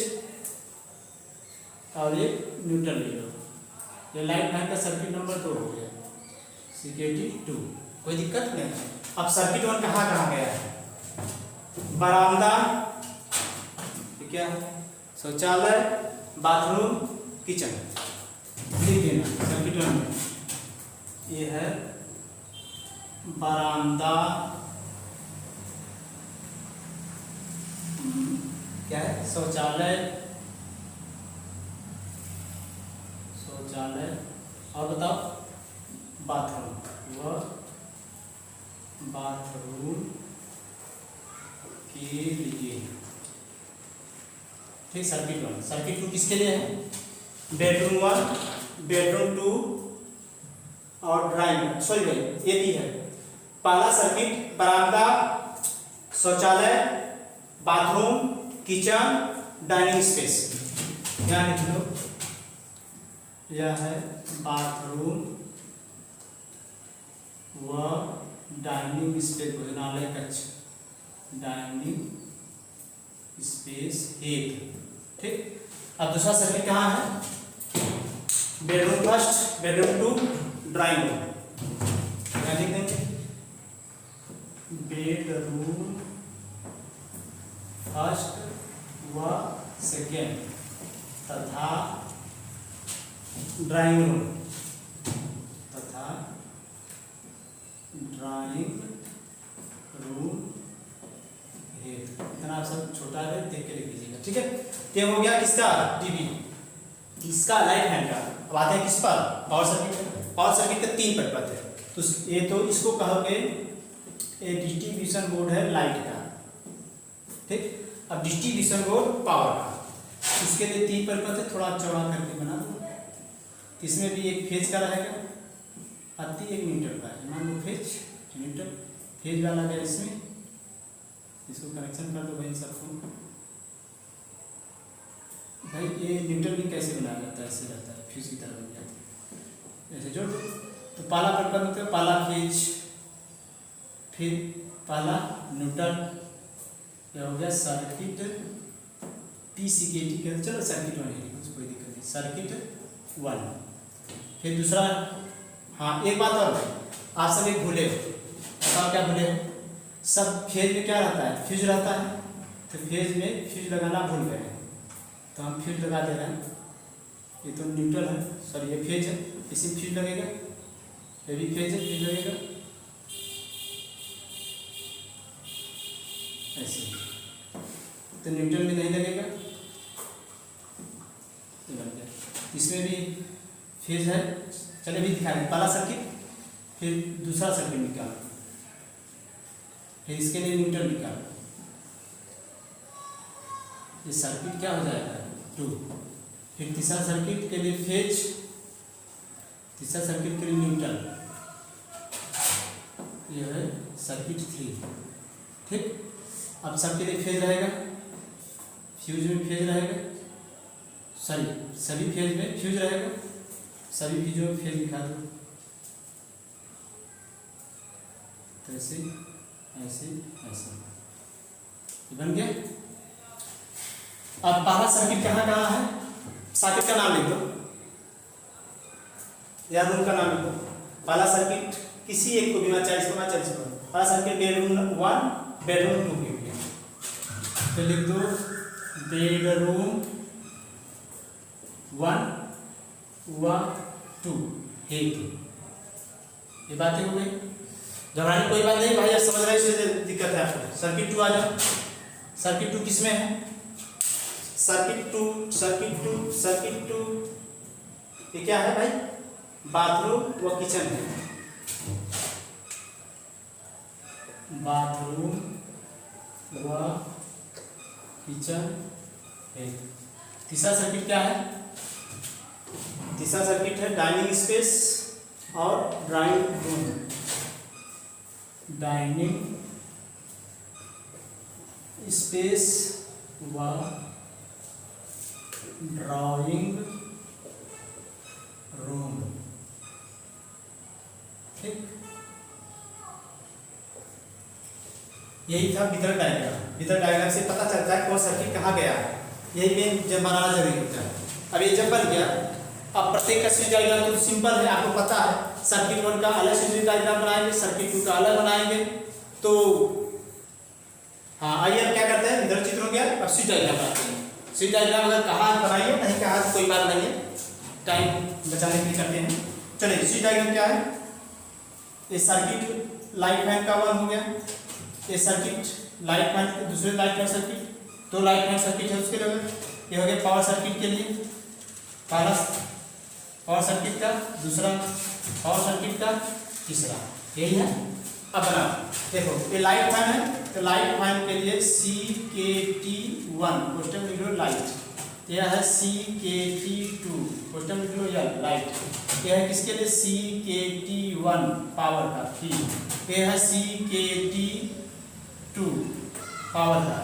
और एक न्यूट्रल ले लो। ये लाइट लाइन का सर्किट नंबर 2 हो गया, CKT 2। कोई दिक्कत नहीं। अब सर्किट 1 कहाँ कहाँ गया है? बरामदा, क्या शौचालय, बाथरूम, किचन, लिख देना सर्किट 1 में। ये है बरामदा, क्या है, शौचालय, और बताओ बाथरूम, वह बाथरूम के लिए। ठीक, सर्किट 1। सर्किट 2 किसके लिए है? बेडरूम 1, बेडरूम 2 और ड्राइंग, सॉरी भाई ये भी है। पहला सर्किट बरामदा, शौचालय, बाथरूम, किचन, डाइनिंग स्पेस। क्या लिख लो? यह है बाथरूम व डाइनिंग स्पेस, भोजनालय कक्ष, डाइनिंग स्पेस एक। ठीक, अब दूसरा सर्किट कहाँ है? Bedroom first, bedroom 2, drawing room. क्या लिख देंगे? बेडरूम फर्स्ट व सेकेंड तथा ड्राइंग रूम तथा ड्राइंग रूम है। इतना आप सब छोटा है, देख के लिख लीजिएगा। ठीक है, ये हो गया किसका? टीवी, किसका? लाइट हैंड का। अब आते हैं किस पर? Power circuit. पावर सर्किट के 3 परिपथ है। तो ये तो इसको कहोगे ये डिस्ट्रीब्यूशन बोर्ड है लाइट का। ठीक, अब डिस्ट्रीब्यूशन बोर्ड पावर का, उसके लिए 3 परिपथ है। थोड़ा चौड़ा करके बना दो। इसमें भी एक फेज का रहेगा, अति एक न्यूट्रल का है। मान लो फेज, न्यूट्रल, फेज वाला है इसमें। इसको कनेक्शन कर दो भाई सबको। भाई ये न्यूट्रल भी कैसे बनाया जाता है? ऐसे रहता है, फ्यूज की तरह बन जाता है, ऐसे जोड़ दो। तो पहला परिपथ मतलब पहला फेज, फिर पहला न्यूट्रल, यह हो गया सर्किट PCKT के। चलो सर्किट 1 है, कुछ कोई दिक्कत नहीं, सर्किट 1। फिर दूसरा, हाँ एक बात और, आप सब एक भूले हो। सब क्या भूले हो? सब फेज में क्या रहता है? फ्यूज रहता है। तो फेज में फ्यूज लगाना भूल गए हैं, तो हम फ्यूज लगा दे रहे हैं। ये तो न्यूट्रल है, सॉरी ये फेज है, इसी फ्यूज लगेगा। ये भी फेज है, फ्यूज लगेगा ऐसे। तो न्यूट्रल में नहीं लगेगा, इसमें भी फेज है। चलिए भी दिखा दें। पहला सर्किट, फिर दूसरा सर्किट निकालो, फिर इसके लिए न्यूट्रल निकालो। ये सर्किट क्या हो जाएगा? 2। फिर तीसरा सर्किट के लिए फेज, तीसरा सर्किट के लिए न्यूट्रल, यह है सर्किट 3। ठीक, अब सबके लिए फेज रहेगा, फ्यूज में फेज रहेगा, सॉरी सभी फेज में फ्यूज रहेगा, सभी फ्यूजों में फेज दिखा दो। तो ऐसे ऐसे ऐसे बन गया। अब पहला सर्किट कहाँ कहाँ है? सर्किट का नाम लिख दो या रूम का नाम लिख दो। पहला सर्किट किसी एक को भी मैं 40 को, मैं 40 को। पहला सर्किट बेडरूम 1, बेडरूम 2 के लिए, तो लिख दो बेडरूम 1 व 2 हेतु। ये बातें हो गई। घबराने कोई बात नहीं भाई, आप समझ रहे हैं, दिक्कत है आपको। सर्किट 2 आ जाओ। सर्किट 2 किसमें है? सर्किट 2 ये क्या है भाई? बाथरूम व किचन है। बाथरूम व किचन है। तीसरा सर्किट क्या है? तीसरा सर्किट है डाइनिंग स्पेस और ड्राइंग रूम। डाइनिंग स्पेस व ड्राइंग रूम। यही था वितरण डायग्राम। वितरण डायग्राम से पता चलता है कौन सर्किट कहाँ गया है, यही मेन जब बनाना जरूरी होता है। अब ये जब बन गया, अब प्रत्येक का स्विच डायग्राम तो सिंपल है, आपको पता है। सर्किट 1 का अलग स्विच डायग्राम बनाएंगे, सर्किट 2 का अलग बनाएंगे। तो हाँ, आइए अब क्या करते हैं, वितरण चित्र हो गया, अब स्विच डायग्राम बनाते हैं। स्विच डायग्राम अगर कहा बनाइए, नहीं कहा तो कोई बात नहीं है, टाइम बचाने के लिए करते हैं। चलिए स्विच डायग्राम क्या है, ये सर्किट लाइट फैन का 1 हो गया, ये सर्किट लाइट फैन, दूसरे light fan circuit, 2 light fan circuit है उसके लिए। ये हो गया पावर सर्किट के लिए, पहला पावर सर्किट का, दूसरा पावर सर्किट का, तीसरा, यही है। अब बना देखो, ये लाइट फैन है, तो लाइट फैन के लिए CKT1 क्वेश्चन लिख लो लाइट, यह है CKT2 क्वेश्चन लिख लो या लाइट, यह है किसके लिए CKT1 पावर का, ठीक, यह है CKT2 पावर का,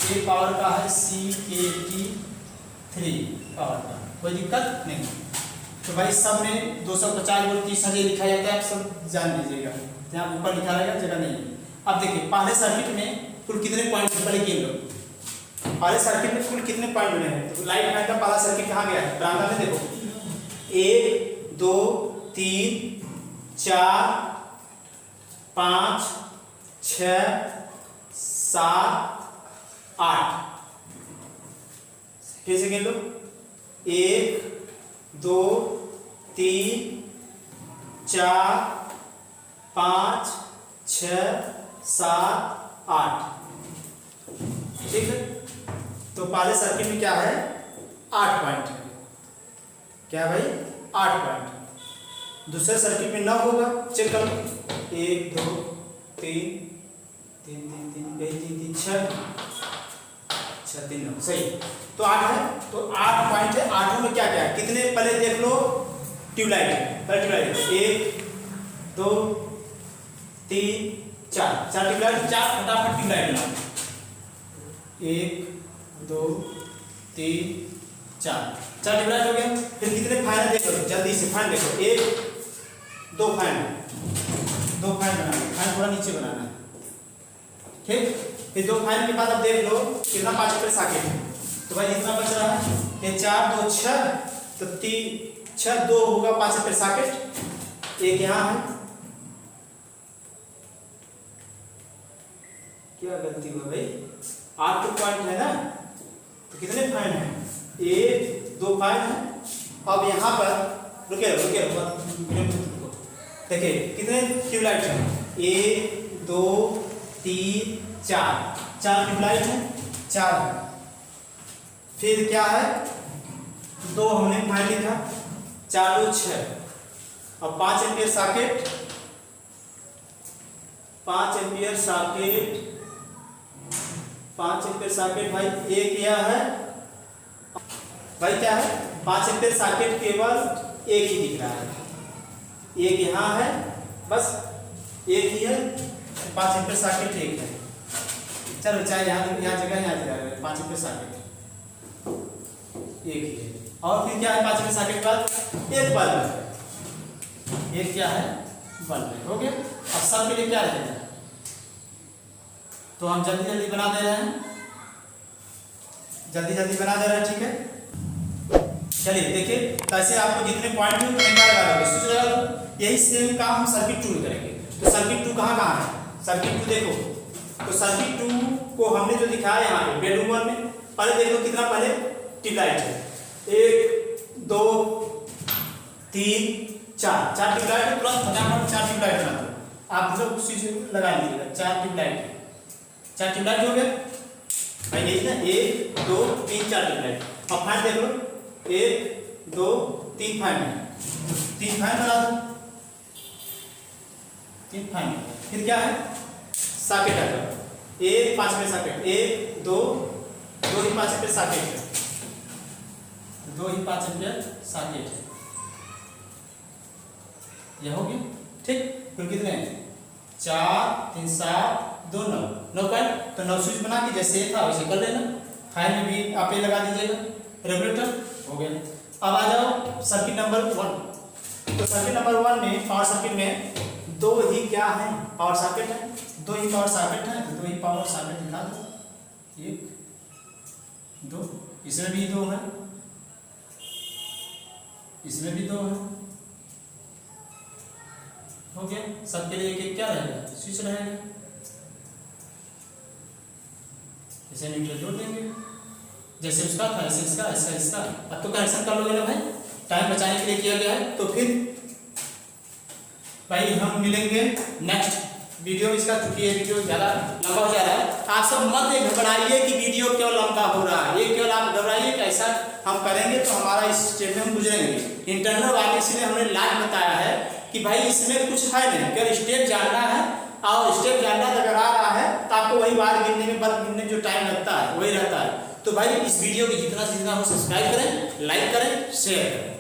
ये पावर का है CKT3 पावर का, कोई दिक्कत नहीं। तो भाई सब में 250 वोल्ट 30,000 लिखा जाता है, आप सब जान लीजिएगा, जहाँ ऊपर लिखा रहेगा जगह नहीं है। अब देखिए पहले सर्किट में कुल कितने पॉइंट पहले गिन लो, पहले सर्किट में कुल कितने पॉइंट बने हैं। तो लाइट फैन का पहला सर्किट कहाँ गया है, ब्रांडा में देखो, 1 2 3 4 5 6 7 8, फिर से गिन लो, 1 2 3 4 5 6 7 8, ठीक है। तो पहले सर्किट में क्या है, 8 पॉइंट है, क्या भाई 8 पॉइंट। दूसरे सर्किट में 9 होगा, चेक कर लो, 1 2 3 3 3 3 3 6 6 3 9, सही। तो 8 है, तो 8 पॉइंट है। 8 में क्या क्या है, कितने पहले देख लो, ट्यूबलाइट है, पहले ट्यूबलाइट 1 2 3 4 ट्यूबलाइट, 4 फटाफट ट्यूबलाइट बनाओ, 1 2 3 4 ट्यूबलाइट हो गया। फिर कितने फैन है देख लो, जल्दी से फैन देखो, 1 2 फैन, 2 फैन बनाना है, फैन थोड़ा नीचे बनाना है, ठीक। फिर 2 फैन के बाद अब देख लो कितना 5 एम्पीयर सॉकेट है, तो भाई इतना बच रहा है, ये 4 2 6, तो 3 6 2 होगा 5 एम्पीयर सॉकेट, एक यहाँ है, क्या गलती हुआ भाई, 8 पॉइंट है ना, तो कितने फैन है, 1 2 फैन है। अब यहाँ पर रुके देखिए कितने ट्यूबलाइट है, 1 2 3 4 ट्यूबलाइट है, 4 है। फिर क्या है, 2 हमने फैन लिखा, 4 2 6, अब 5 ampere socket, 5 ampere socket, 5 ampere socket भाई, एक यह है भाई, क्या है 5 एम्पीयर सॉकेट, केवल एक ही दिख रहा है, एक यहाँ है, बस एक ही है, 5 एम्पीयर सॉकेट एक है। चलो चाहे यहाँ जगह यहाँ जगह 5 एम्पीयर सॉकेट एक ही है। और फिर क्या है, 5 एम्पीयर सॉकेट के बाद एक बल्ब है, एक क्या है बल्ब है, हो गया। अब सब के लिए क्या रहेगा, तो हम जल्दी जल्दी बना दे रहे हैं, ठीक है। चलिए देखिए, ऐसे आपको जितने पॉइंट में लगा लो, यही सेम काम हम सर्किट 2 में करेंगे। तो सर्किट 2 कहाँ है, सर्किट 2 देखो, तो सर्किट 2 को हमने जो दिखाया यहाँ पे बेडरूम 1 में, पहले देख लो कितना, पहले ट्यूबलाइट है, 1 2 3 4 ट्यूबलाइट है, तुरंत फटाफट 4 ट्यूबलाइट बना दो, आप लोग स्विच लगा लीजिएगा, 4 ट्यूबलाइट हो गया भाई, यही ना, 1 2 3 4 ट्यूबलाइट। अब फैन देख लो, 1 2 3 फैन है, 3 फैन बना दो, 3 फैन। फिर क्या है, सॉकेट आ जाओ, 1 5 में सॉकेट, 1 2 ही 5 एम्पीयर सॉकेट है, 2 ही 5 एम्पीयर सॉकेट है, यह हो गया, ठीक। फिर कितने 4 3 7 2 9 पॉइंट, तो 9 स्विच बना के जैसे था वैसे कर लेना, फैन में भी आप ये लगा दीजिएगा, रेगुलेटर हो गया। अब आ जाओ सर्किट नंबर 1, तो सर्किट नंबर 1 में, पावर सर्किट में 2 ही क्या है, पावर सर्किट है, दो ही पावर सॉकेट है तो दो ही पावर सॉकेट दिखा दो, 1 2, इसमें भी 2 है, इसमें भी 2 है, हो गया। सबके लिए एक क्या रहेगा, स्विच रहेगा, इसे न्यूट्रल जोड़ देंगे, जैसे उसका था ऐसे इसका, इसका इसका। अब तो कनेक्शन कर लोगे ना भाई, टाइम बचाने के लिए किया गया है। तो फिर भाई हम मिलेंगे नेक्स्ट वीडियो में इसका, चूंकि ये वीडियो ज़्यादा लंबा हो जा रहा है। आप सब मत घबराइए कि वीडियो क्यों लंबा हो रहा है, ये केवल आप घबराइए कि ऐसा हम करेंगे तो हमारा इस स्टेप में हम गुजरेंगे। इंटरनल वाले इसलिए हमने लाइव बताया है कि भाई इसमें कुछ है नहीं, केवल स्टेप जानना है, और स्टेप जानना अगर आ रहा है तो आपको वही बार गिनने में, बल्ब गिनने में जो टाइम लगता है वही रहता है। तो भाई इस वीडियो को जितना से जितना हो सब्सक्राइब करें, लाइक करें, शेयर करें।